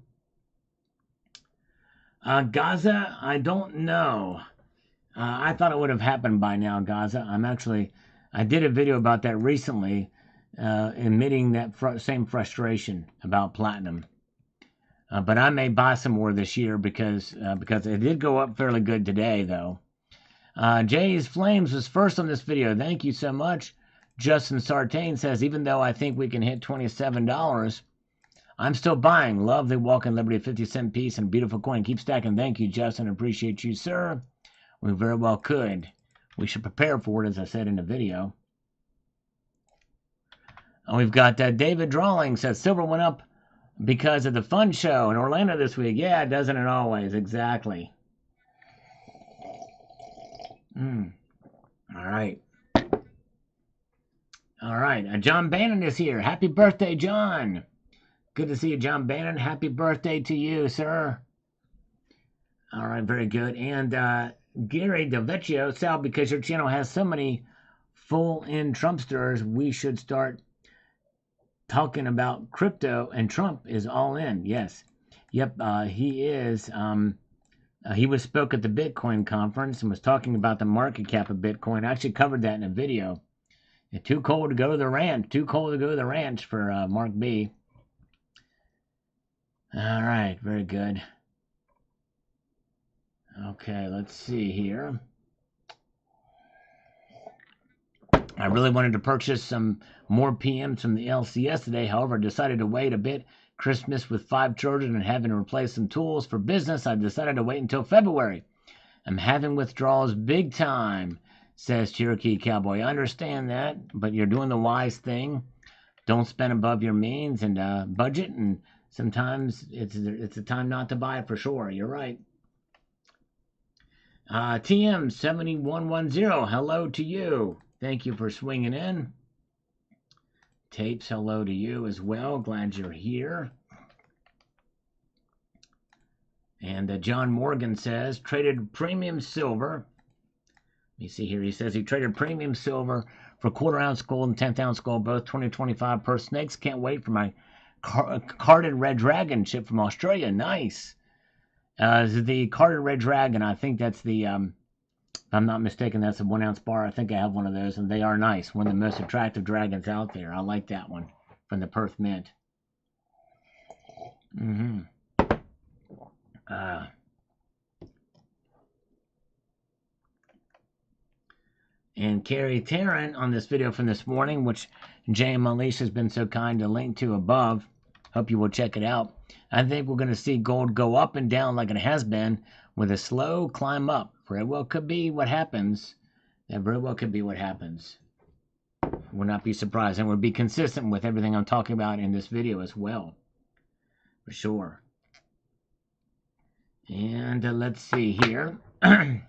Gaza, I don't know. I thought it would have happened by now, Gaza. I did a video about that recently, admitting that same frustration about platinum. But I may buy some more this year because it did go up fairly good today, though. Jay's Flames was first on this video. Thank you so much. Justin Sartain says, even though I think we can hit $27, I'm still buying. Love the Walk in Liberty 50-cent piece and beautiful coin. Keep stacking. Thank you, Justin. Appreciate you, sir. We very well could. We should prepare for it, as I said in the video. And we've got David Drawling says, silver went up because of the fun show in Orlando this week. Yeah, doesn't it always? Exactly. All right. All right. John Bannon is here. Happy birthday, John. Good to see you, John Bannon. Happy birthday to you, sir. All right, very good. And Gary DeVecchio, Sal, because your channel has so many full-in Trumpsters, we should start talking about crypto, and Trump is all in. Yes. Yep, he is He spoke at the Bitcoin conference and was talking about the market cap of Bitcoin. I actually covered that in a video. Too cold to go to the ranch. Too cold to go to the ranch for Mark B. All right, very good. Okay, let's see here. I really wanted to purchase some more PMs from the LCS today. However, I decided to wait a bit. Christmas with 5 children and having to replace some tools for business, I decided to wait until February. I'm having withdrawals big time, says Cherokee Cowboy. I understand that, but you're doing the wise thing. Don't spend above your means and budget, and sometimes it's a time not to buy it for sure. You're right. TM7110, hello to you. Thank you for swinging in. Tapes, hello to you as well. Glad you're here. And John Morgan says, traded premium silver. Let me see here. He says he traded premium silver for quarter-ounce gold and 10th-ounce gold, both 2025 Perth snakes. Can't wait for my carded red dragon ship from Australia. Nice. The carded red dragon, I think that's the, if I'm not mistaken, that's a 1 ounce bar. I think I have one of those, and they are nice. One of the most attractive dragons out there. I like that one from the Perth Mint. And Carrie Tarrant on this video from this morning, which J.M. Unleashed has been so kind to link to above. Hope you will check it out. I think we're going to see gold go up and down like it has been with a slow climb up. Very well could be what happens. That very well could be what happens. Will not be surprised. And would be consistent with everything I'm talking about in this video as well. For sure. And let's see here. A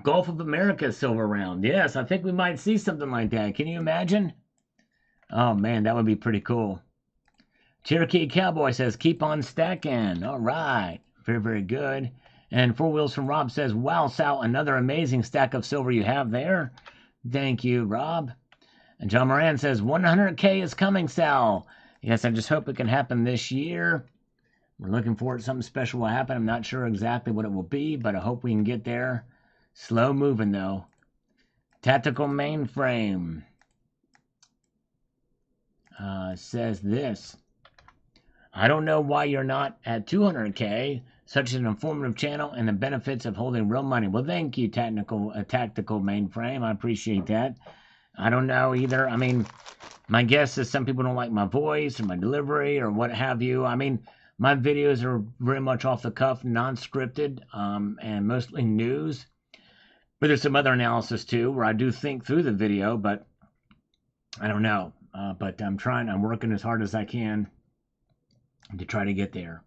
Gulf of America silver round. Yes, I think we might see something like that. Can you imagine? Oh, man, that would be pretty cool. Cherokee Cowboy says, keep on stacking. All right. Very, very good. And Four Wheels from Rob says, wow, Sal, another amazing stack of silver you have there. Thank you, Rob. And John Moran says, 100K is coming, Sal. Yes, I just hope it can happen this year. We're looking forward to something special will happen. I'm not sure exactly what it will be, but I hope we can get there. Slow moving, though. Tactical Mainframe says this. I don't know why you're not at 200K. Such an informative channel and the benefits of holding real money. Well, thank you, Tactical Mainframe. I appreciate that. I don't know either. I mean, my guess is some people don't like my voice or my delivery or what have you. I mean, my videos are very much off the cuff, non-scripted, and mostly news. But there's some other analysis too, where I do think through the video, but I don't know. But I'm working as hard as I can to try to get there.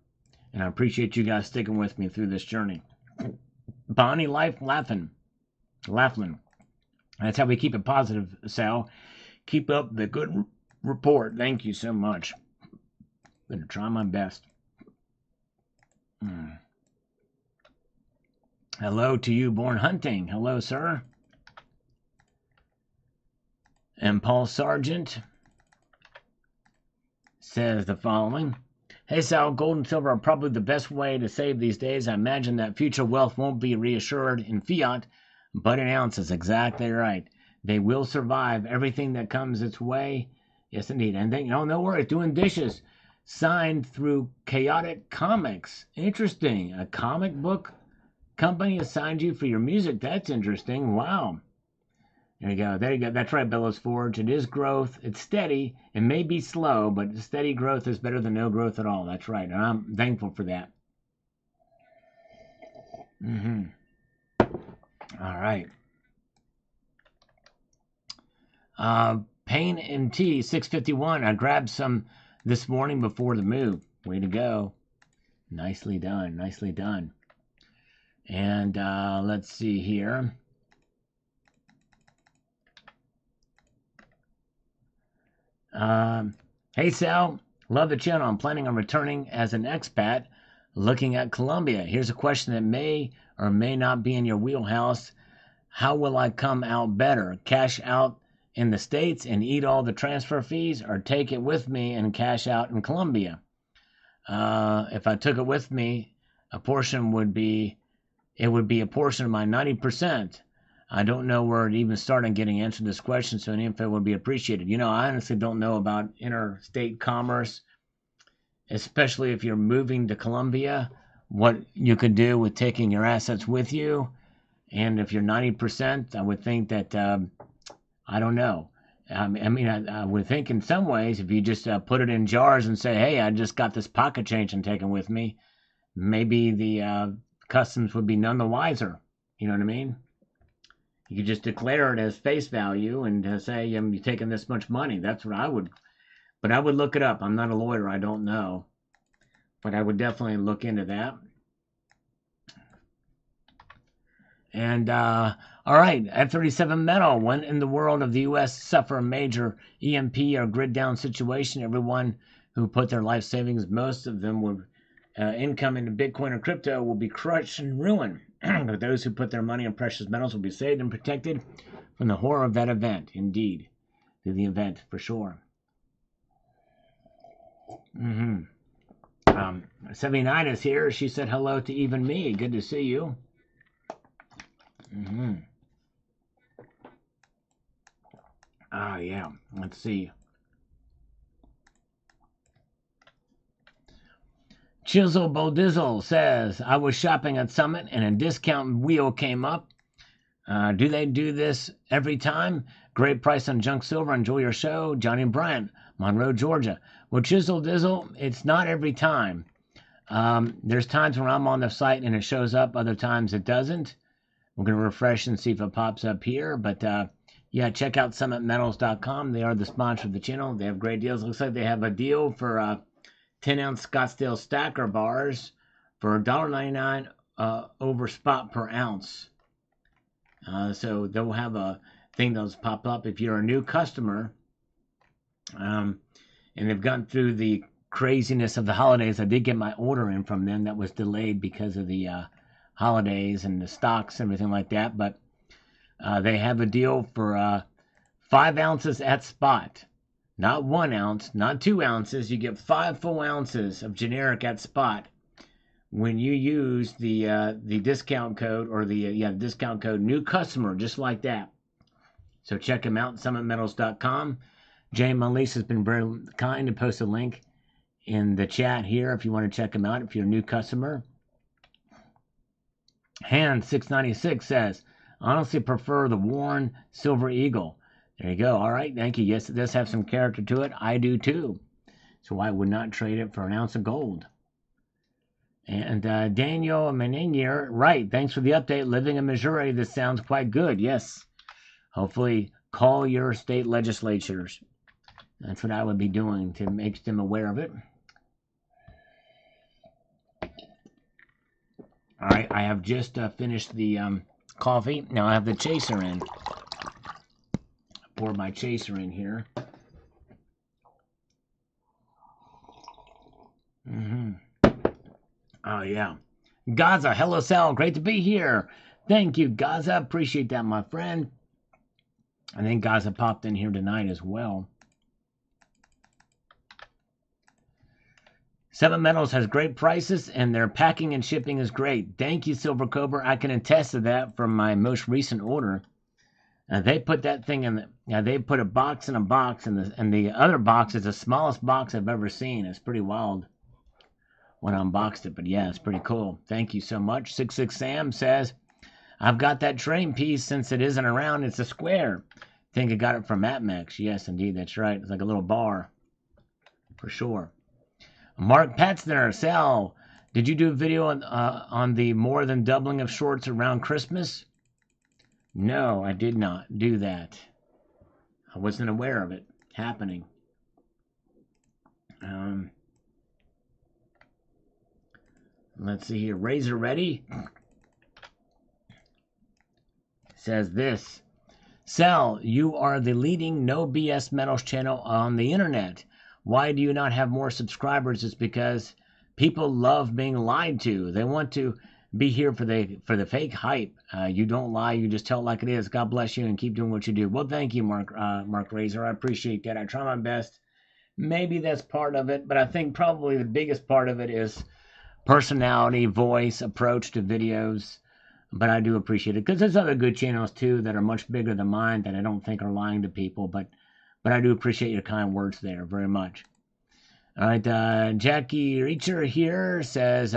And I appreciate you guys sticking with me through this journey. Bonnie Life Laughlin. That's how we keep it positive, Sal. Keep up the good report. Thank you so much. I'm going to try my best. Hello to you, Born Hunting. Hello, sir. And Paul Sargent says the following. Hey, Sal, gold and silver are probably the best way to save these days. I imagine that future wealth won't be reassured in fiat, but in ounces. Exactly right. They will survive everything that comes its way. Yes, indeed. And then, no worries, doing dishes. Signed through Chaotic Comics. Interesting. A comic book company assigned you for your music. That's interesting. Wow. There you go. There you go. That's right, Bellows Forge. It is growth. It's steady. It may be slow, but steady growth is better than no growth at all. That's right. And I'm thankful for that. All right. Pain and Tea 651. I grabbed some this morning before the move. Way to go. Nicely done. Nicely done. And let's see here. Hey, Sal. Love the channel. I'm planning on returning as an expat looking at Colombia. Here's a question that may or may not be in your wheelhouse. How will I come out better? Cash out in the States and eat all the transfer fees, or take it with me and cash out in Colombia? If I took it with me, a portion would be a portion of my 90%. I don't know where to even start on getting answered this question, so any info would be appreciated. I honestly don't know about interstate commerce, especially if you're moving to Colombia, what you could do with taking your assets with you. And if you're 90%, I would think that, I don't know. I would think in some ways, if you just put it in jars and say, hey, I just got this pocket change I'm taking with me, maybe the customs would be none the wiser. You know what I mean? You could just declare it as face value and say, you're taking this much money. That's what I would. But I would look it up. I'm not a lawyer. I don't know. But I would definitely look into that. And, all right, F-37 metal. When in the world of the U.S. suffer a major EMP or grid down situation, everyone who put their life savings, most of them would income into Bitcoin or crypto, will be crushed and ruined. But those who put their money in precious metals will be saved and protected from the horror of that event. Indeed, the event for sure. 79 is here. She said hello to even me. Good to see you. Oh, yeah. Let's see. Chisel Bodizzle says, I was shopping at Summit and a discount wheel came up. Do they do this every time? Great price on junk silver. Enjoy your show. Johnny Bryant, Monroe, Georgia. Well, Chisel Dizzle, it's not every time. There's times when I'm on the site and it shows up. Other times it doesn't. We're going to refresh and see if it pops up here. But, yeah, check out summitmetals.com. They are the sponsor of the channel. They have great deals. Looks like they have a deal for 10-ounce Scottsdale Stacker bars for $1.99 over spot per ounce. So they'll have a thing that'll pop up if you're a new customer. And they've gone through the craziness of the holidays. I did get my order in from them that was delayed because of the holidays and the stocks and everything like that. But they have a deal for 5 ounces at spot. Not 1 ounce, not 2 ounces. You get 5 full ounces of generic at spot when you use the discount code or the discount code new customer, just like that. So check them out, summitmetals.com. Jay Malise has been very kind to post a link in the chat here if you want to check them out if you're a new customer. Hand696 says, honestly prefer the worn Silver Eagle. There you go. All right, thank you. Yes, it does have some character to it. I do too. So I would not trade it for an ounce of gold. And Daniel Meninier, right, thanks for the update. Living in Missouri, this sounds quite good. Yes. Hopefully call your state legislatures. That's what I would be doing to make them aware of it. All right, I have just finished the coffee. Now I have the chaser in. Pour my chaser in here. Oh, yeah. Gaza, hello, Sal. Great to be here. Thank you, Gaza. Appreciate that, my friend. I think Gaza popped in here tonight as well. Seven Metals has great prices, and their packing and shipping is great. Thank you, Silver Cobra. I can attest to that from my most recent order. They put that thing in they put a box in a box, and the other box is the smallest box I've ever seen. It's pretty wild when I unboxed it, but yeah, it's pretty cool. Thank you so much. 66 Sam says, I've got that train piece. Since it isn't around, it's a square. Think I got it from Atmex. Yes, indeed, that's right. It's like a little bar, for sure. Mark Patzner, Sal, did you do a video on the more than doubling of shorts around Christmas? No, I did not do that. I wasn't aware of it happening. Let's see here. Razor Ready says this. Sal, you are the leading no BS metals channel on the internet. Why do you not have more subscribers? It's because people love being lied to. They want to be here for the fake hype. You don't lie. You just tell it like it is. God bless you and keep doing what you do. Well, thank you, Mark Razor. I appreciate that. I try my best Maybe that's part of it, but I think probably the biggest part of it is personality, voice, approach to videos. But I do appreciate it because there's other good channels too that are much bigger than mine that I don't think are lying to people. But I do appreciate your kind words there very much. All right, Jackie Reacher here says,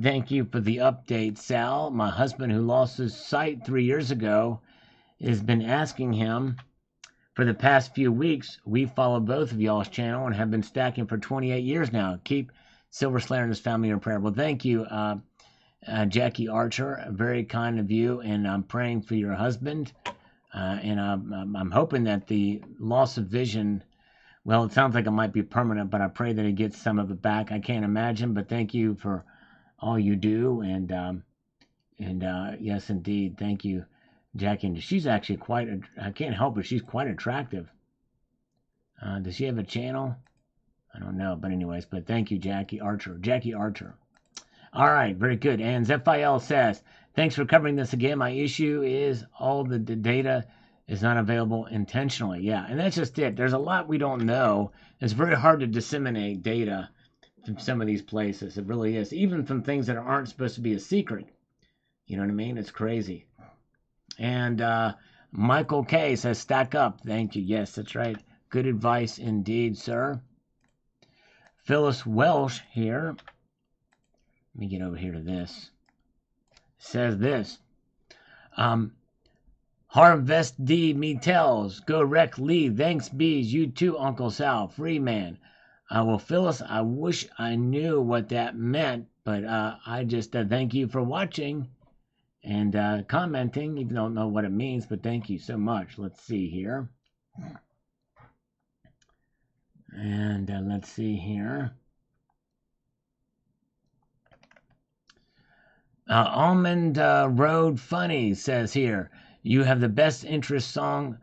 thank you for the update, Sal. My husband, who lost his sight 3 years ago, has been asking him for the past few weeks. We follow both of y'all's channel and have been stacking for 28 years now. Keep Silver Slayer and his family in prayer. Well, thank you, Jackie Archer. Very kind of you, and I'm praying for your husband. And I'm hoping that the loss of vision, well, it sounds like it might be permanent, but I pray that he gets some of it back. I can't imagine, but thank you for all you do. And yes, indeed, thank you, Jackie. And she's actually I can't help it, she's quite attractive. Does she have a channel? I don't know, but anyways, but thank you, Jackie Archer. Jackie Archer. All right, very good. And Zephiel says, thanks for covering this again. My issue is all the data is not available intentionally. Yeah, and that's just it. There's a lot we don't know. It's very hard to disseminate data from some of these places. It really is. Even from things that aren't supposed to be a secret. You know what I mean? It's crazy. And Michael K says, stack up. Thank you. Yes, that's right. Good advice indeed, sir. Phyllis Welsh here. Let me get over here to this. Says this. Harvest D me tells. Go wreck Lee. Thanks bees. You too, Uncle Sal. Free man. Well, Phyllis, I wish I knew what that meant, but I just thank you for watching and commenting. Even don't know what it means, but thank you so much. Let's see here. And let's see here. Almond Road Funny says here, you have the best interest song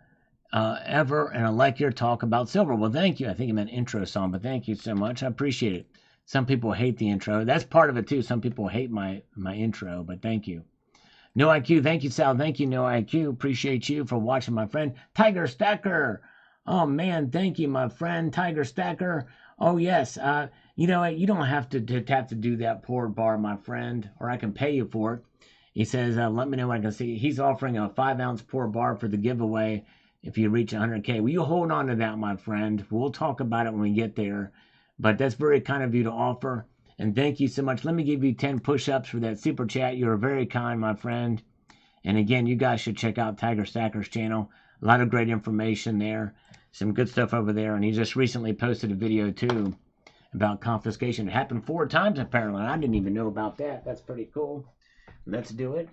ever, and I like your talk about silver. Well, thank you. I think it meant intro song, but thank you so much. I appreciate it. Some people hate the intro. That's part of it, too. Some people hate my intro, but thank you. No IQ. Thank you, Sal. Thank you, No IQ. Appreciate you for watching, my friend. Tiger Stacker. Oh, man. Thank you, my friend. Tiger Stacker. Oh, yes. You know what? You don't have to do that poured bar, my friend, or I can pay you for it. He says, let me know what I can see. He's offering a 5-ounce poured bar for the giveaway if you reach 100K. Will you hold on to that, my friend? We'll talk about it when we get there. But that's very kind of you to offer. And thank you so much. Let me give you 10 push-ups for that super chat. You're very kind, my friend. And again, you guys should check out Tiger Stacker's channel. A lot of great information there. Some good stuff over there. And he just recently posted a video, too, about confiscation. It happened 4 times, apparently. I didn't even know about that. That's pretty cool. Let's do it.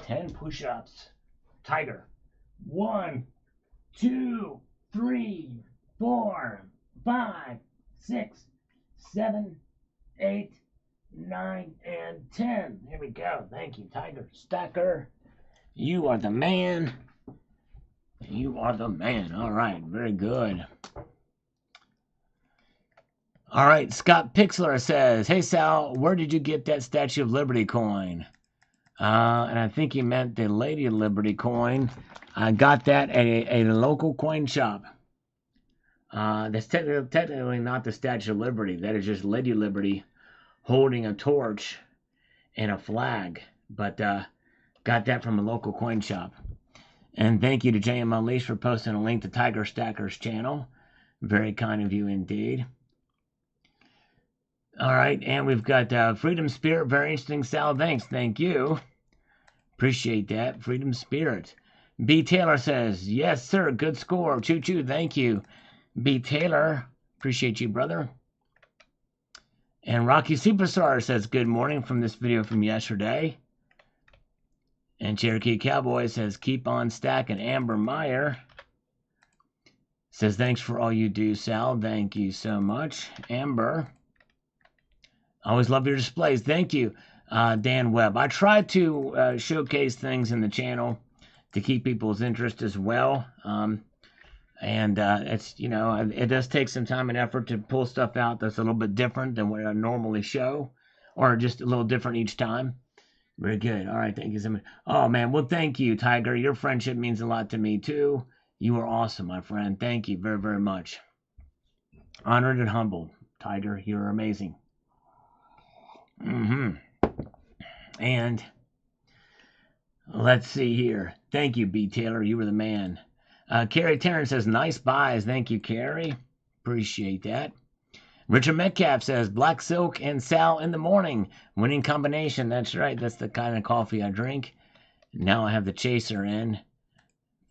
10 push-ups. Tiger. 1, 2, 3, 4, 5, 6, 7, 8, 9, and 10. Here we go. Thank you, Tiger Stacker. You are the man. You are the man. All right. Very good. All right. Scott Pixler says, hey, Sal, where did you get that Statue of Liberty coin? And I think he meant the Lady of Liberty coin. I got that at a local coin shop. That's technically not the Statue of Liberty. That is just Lady of Liberty holding a torch and a flag. But got that from a local coin shop. And thank you to JM Unleashed for posting a link to Tiger Stacker's channel. Very kind of you indeed. All right, and we've got Freedom Spirit. Very interesting, Sal. Thanks. Thank you. Appreciate that. Freedom Spirit. B. Taylor says, yes, sir. Good score. Choo-choo. Thank you. B. Taylor. Appreciate you, brother. And Rocky Superstar says, good morning from this video from yesterday. And Cherokee Cowboy says, keep on stacking. Amber Meyer says, thanks for all you do, Sal. Thank you so much. Amber. Always love your displays. Thank you, Dan Webb. I try to showcase things in the channel to keep people's interest as well. And it's, you know, it does take some time and effort to pull stuff out that's a little bit different than what I normally show, or just a little different each time. Very good. All right. Thank you so much. Oh, man. Well, thank you, Tiger. Your friendship means a lot to me, too. You are awesome, my friend. Thank you very, very much. Honored and humbled. Tiger, you're amazing. And let's see here. Thank you, B. Taylor. You were the man. Carrie Terrence says, nice buys. Thank you, Carrie. Appreciate that. Richard Metcalf says, black silk and Sal in the morning. Winning combination. That's right. That's the kind of coffee I drink. Now I have the chaser in.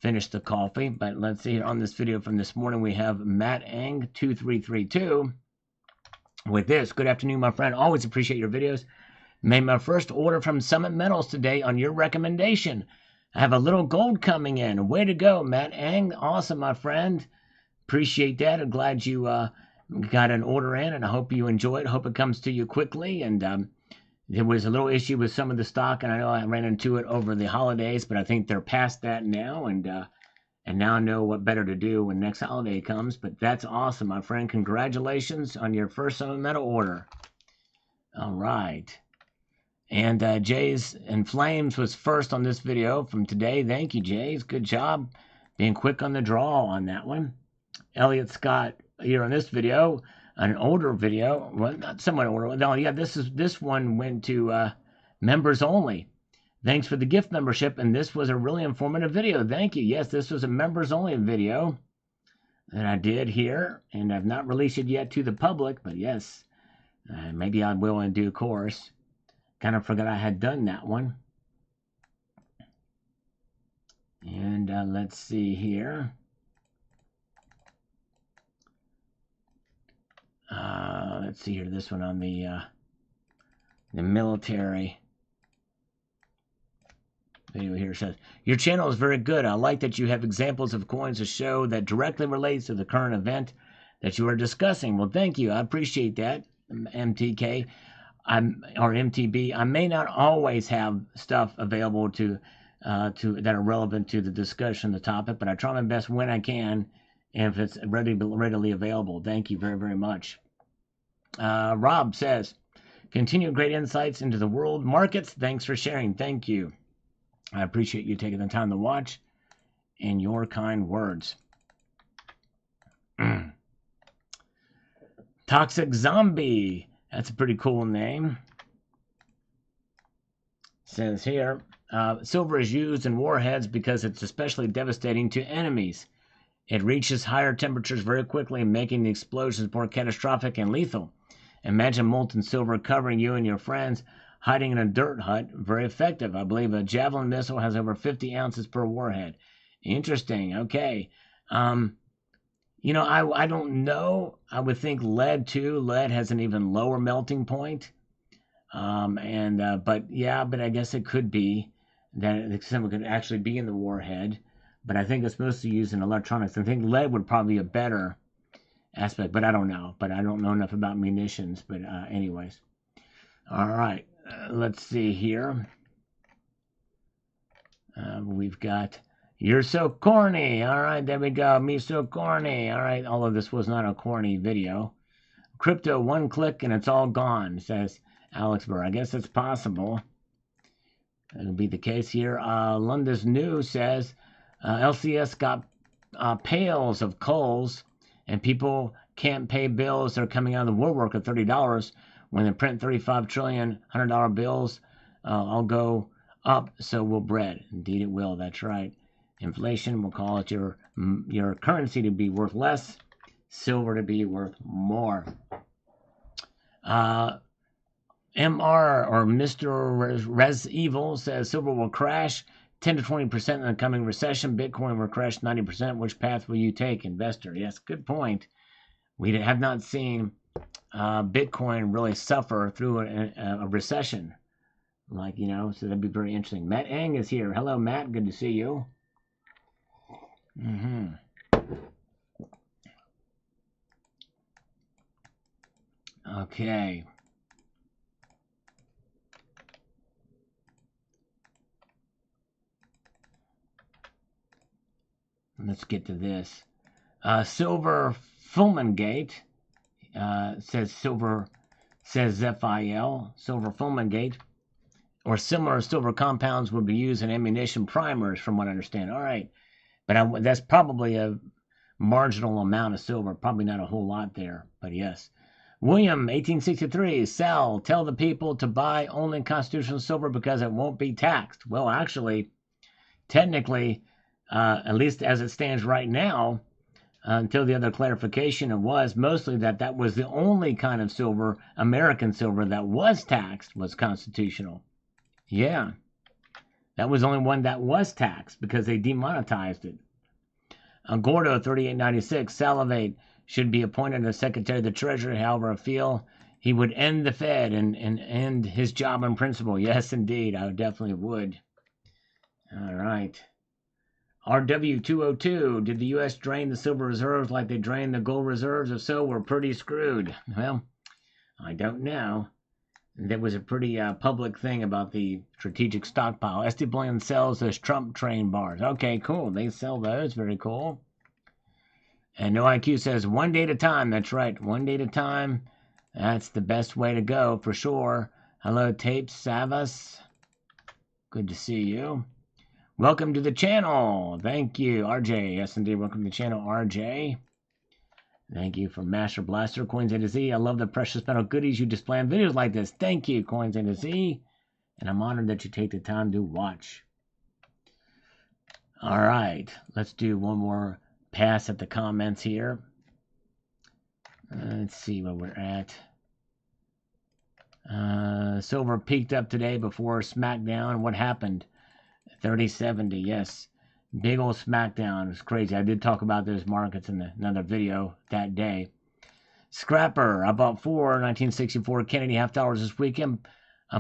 Finish the coffee. But let's see here on this video from this morning, we have Matt Eng 2332 with this. Good afternoon, my friend. Always appreciate your videos. Made my first order from Summit Metals today on your recommendation. I have a little gold coming in. Way to go, Matt Eng. Awesome, my friend. Appreciate that. I'm glad you got an order in, and I hope you enjoy it. Hope it comes to you quickly. And there was a little issue with some of the stock, and I know I ran into it over the holidays, but I think they're past that now, and now I know what better to do when next holiday comes. But that's awesome, my friend. Congratulations on your first Summit Metal order. All right. And Jays and Flames was first on this video from today. Thank you, Jays. Good job being quick on the draw on that one. Elliot Scott here on this video, an older video. Well, not somewhat older. No, yeah, this one went to members only. Thanks for the gift membership, and this was a really informative video. Thank you. Yes, this was a members only video that I did here, and I've not released it yet to the public, but yes, maybe I will in due course. Kind of forgot I had done that one. And let's see here. Let's see here. This one on the military video here says, your channel is very good. I like that you have examples of coins to show that directly relates to the current event that you are discussing. Well, thank you. I appreciate that, MTK. Or MTB. I may not always have stuff available to that are relevant to the discussion, the topic, but I try my best when I can, and if it's readily available. Thank you very, very much. Rob says, continue great insights into the world markets. Thanks for sharing. Thank you. I appreciate you taking the time to watch and your kind words. Toxic Zombie. That's a pretty cool name. Says here, silver is used in warheads because it's especially devastating to enemies. It reaches higher temperatures very quickly, making the explosions more catastrophic and lethal. Imagine molten silver covering you and your friends hiding in a dirt hut. Very effective. I believe a javelin missile has over 50 ounces per warhead. Interesting. Okay. You know, I don't know. I would think lead too. Lead has an even lower melting point. But I guess it could be that someone could actually be in the warhead. But I think it's mostly used in electronics. I think lead would probably be a better aspect, but I don't know. But I don't know enough about munitions. But anyways. All right. Let's see here. We've got... You're so corny. All right, there we go. Me so corny. All right, all of this was not a corny video. Crypto, one click and it's all gone, says Alex Burr. I guess it's possible. That'll be the case here. London's News says LCS got pails of coals and people can't pay bills. They're coming out of the woodwork at $30 when they print 35 trillion $100 bills. I'll go up, so will bread. Indeed it will. That's right. Inflation will cause your currency to be worth less, silver to be worth more. MR or Mr. Res Evil says silver will crash 10 to 20% in the coming recession. Bitcoin will crash 90%. Which path will you take, investor? Yes, good point. We have not seen Bitcoin really suffer through a recession. So that'd be very interesting. Matt Eng is here. Hello, Matt. Good to see you. Okay. Let's get to this. Silver Fulmingate says silver, says FIL. Silver Fulmingate or similar silver compounds would be used in ammunition primers, from what I understand. All right. But that's probably a marginal amount of silver. Probably not a whole lot there, but yes. William, 1863, sell. Tell the people to buy only constitutional silver because it won't be taxed. Well, actually, technically, at least as it stands right now, until the other clarification, it was mostly that was the only kind of silver, American silver, that was taxed, was constitutional. Yeah, that was the only one that was taxed because they demonetized it. Gordo, 3896, Salivate should be appointed as Secretary of the Treasury. However, I feel he would end the Fed and end his job in principle. Yes, indeed, I definitely would. All right. RW202, did the U.S. drain the silver reserves like they drained the gold reserves? If so, we're pretty screwed. Well, I don't know. There was a pretty public thing about the strategic stockpile. SD Bullion sells those Trump train bars. Okay, cool. They sell those. Very cool. And No IQ says, 1 day at a time. That's right. 1 day at a time. That's the best way to go for sure. Hello, Tapes Savas. Good to see you. Welcome to the channel. Thank you, RJ. Yes, indeed. Welcome to the channel, RJ. Thank you for Master Blaster, Coins A to Z. I love the precious metal goodies you display in videos like this. Thank you, Coins A to Z. And I'm honored that you take the time to watch. All right. Let's do one more pass at the comments here. Let's see where we're at. Silver peaked up today before SmackDown. What happened? 3070, yes. Big old SmackDown. It was crazy. I did talk about those markets in another video that day. Scrapper, I bought 4 1964 Kennedy half dollars this weekend.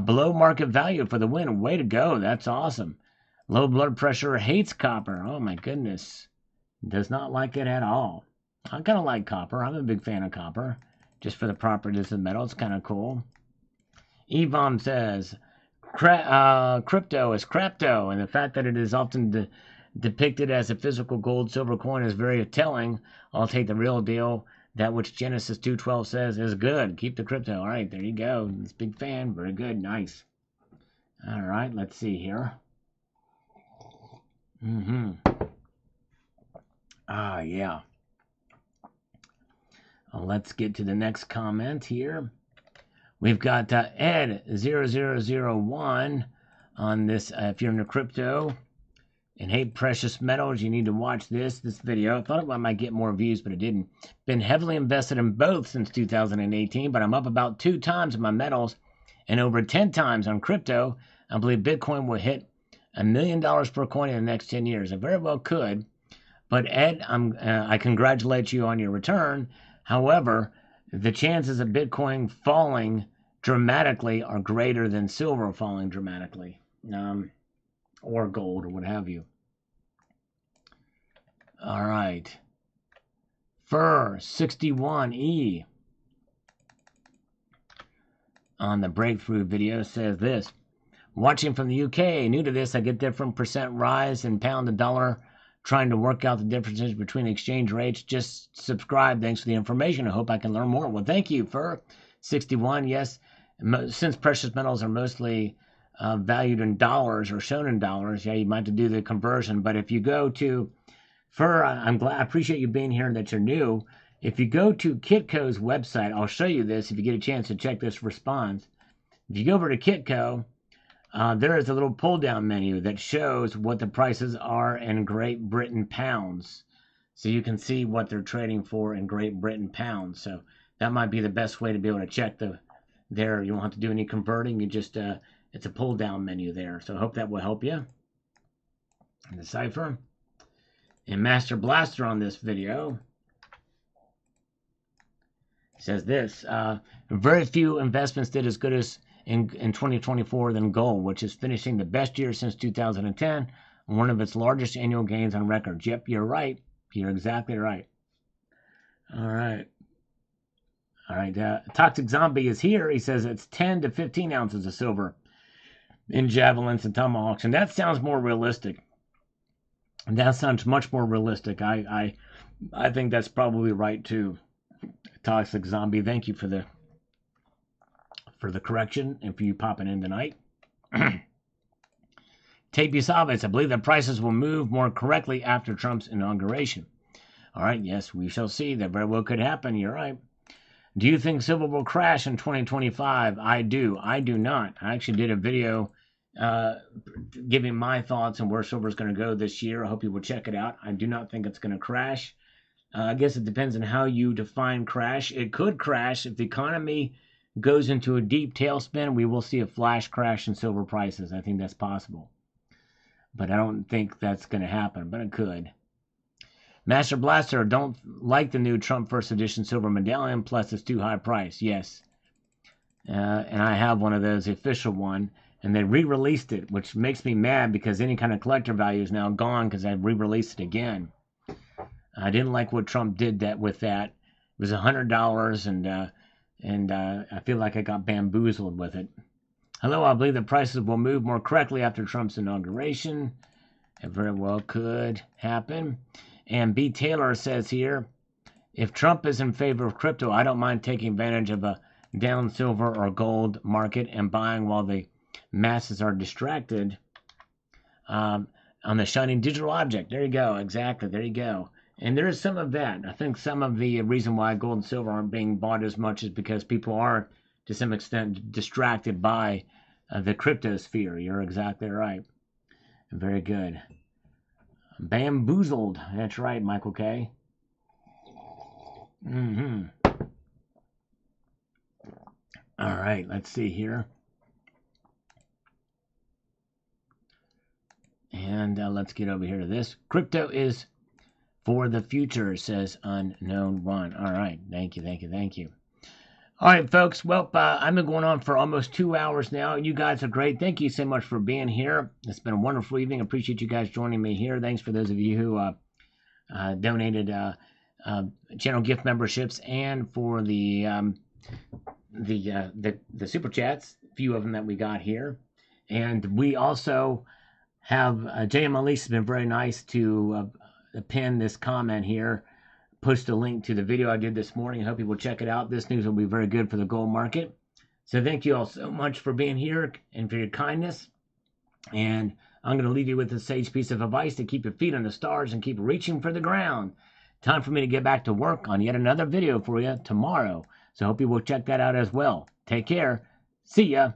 Below market value for the win. Way to go. That's awesome. Low blood pressure hates copper. Oh my goodness. Does not like it at all. I kind of like copper. I'm a big fan of copper. Just for the properties of metal. It's kind of cool. Evom says, crypto is crapto, and the fact that it is often depicted as a physical gold silver coin is very telling. I'll take the real deal. That which Genesis 2:12 says is good. Keep the crypto. All right, there you go. It's big fan. Very good. Nice. All right, let's see here. Ah, yeah. Let's get to the next comment here. We've got Ed0001 on this. If you're into crypto and hate precious metals, you need to watch this video. I thought I might get more views, but it didn't. Been heavily invested in both since 2018, but I'm up about 2 times in my metals and over 10 times on crypto. I believe Bitcoin will hit $1 million per coin in the next 10 years. It very well could. But Ed, I congratulate you on your return. However, the chances of Bitcoin falling dramatically are greater than silver falling dramatically, or gold, or what have you. All right. Fur 61E on the breakthrough video says this. Watching from the UK, new to this, I get different percent rise in pound to dollar. Trying to work out the differences between exchange rates. Just subscribe. Thanks for the information. I hope I can learn more. Well, thank you, Fur 61. Yes, since precious metals are mostly valued in dollars or shown in dollars, yeah, you might have to do the conversion. But if you go to Fur, I appreciate you being here and that you're new. If you go to Kitco's website, I'll show you this if you get a chance to check this response. If you go over to Kitco, there is a little pull-down menu that shows what the prices are in Great Britain pounds. So you can see what they're trading for in Great Britain pounds. So that might be the best way to be able to check there. You won't have to do any converting. You just, it's a pull-down menu there. So I hope that will help you in the cipher. And Master Blaster on this video says this. Very few investments did as good as in 2024 than gold, which is finishing the best year since 2010, and one of its largest annual gains on record. Yep, you're right. You're exactly right. All right. Toxic Zombie is here. He says it's 10 to 15 ounces of silver in javelins and tomahawks, and that sounds more realistic. That sounds much more realistic. I think that's probably right too. Toxic Zombie, thank you for the correction and for you popping in tonight. Tapey Savas, I believe that prices will move more correctly after Trump's inauguration. All right, yes, we shall see. That very well could happen. You're right. Do you think silver will crash in 2025? I do. I do not. I actually did a video giving my thoughts on where silver is going to go this year. I hope you will check it out. I do not think it's going to crash. I guess it depends on how you define crash. It could crash if the economy goes into a deep tailspin. We will see a flash crash in silver prices. I think that's possible. But I don't think that's going to happen, but it could. Master Blaster, don't like the new Trump First Edition silver medallion, plus it's too high price. Yes. And I have one of those, the official one, and they re-released it, which makes me mad because any kind of collector value is now gone because I re-released it again. I didn't like what Trump did with that. It was $100, and I feel like I got bamboozled with it. Hello, I believe the prices will move more correctly after Trump's inauguration. It very well could happen. And B. Taylor says here, if Trump is in favor of crypto, I don't mind taking advantage of a down silver or gold market and buying while the masses are distracted on the shining digital object. There you go. Exactly. There you go. And there is some of that. I think some of the reason why gold and silver aren't being bought as much is because people are, to some extent, distracted by the crypto sphere. You're exactly right. Very good. Bamboozled. That's right, Michael K. All right, let's see here. And let's get over here to this. Crypto is for the future, says Unknown One. All right, thank you. All right, folks. Well, I've been going on for almost 2 hours now. You guys are great. Thank you so much for being here. It's been a wonderful evening. Appreciate you guys joining me here. Thanks for those of you who donated channel gift memberships and for the super chats. A few of them that we got here, and we also have JM Elise has been very nice to pin this comment here. Post a link to the video I did this morning. I hope you will check it out. This news will be very good for the gold market. So thank you all so much for being here and for your kindness. And I'm going to leave you with a sage piece of advice to keep your feet on the stars and keep reaching for the ground. Time for me to get back to work on yet another video for you tomorrow. So I hope you will check that out as well. Take care. See ya.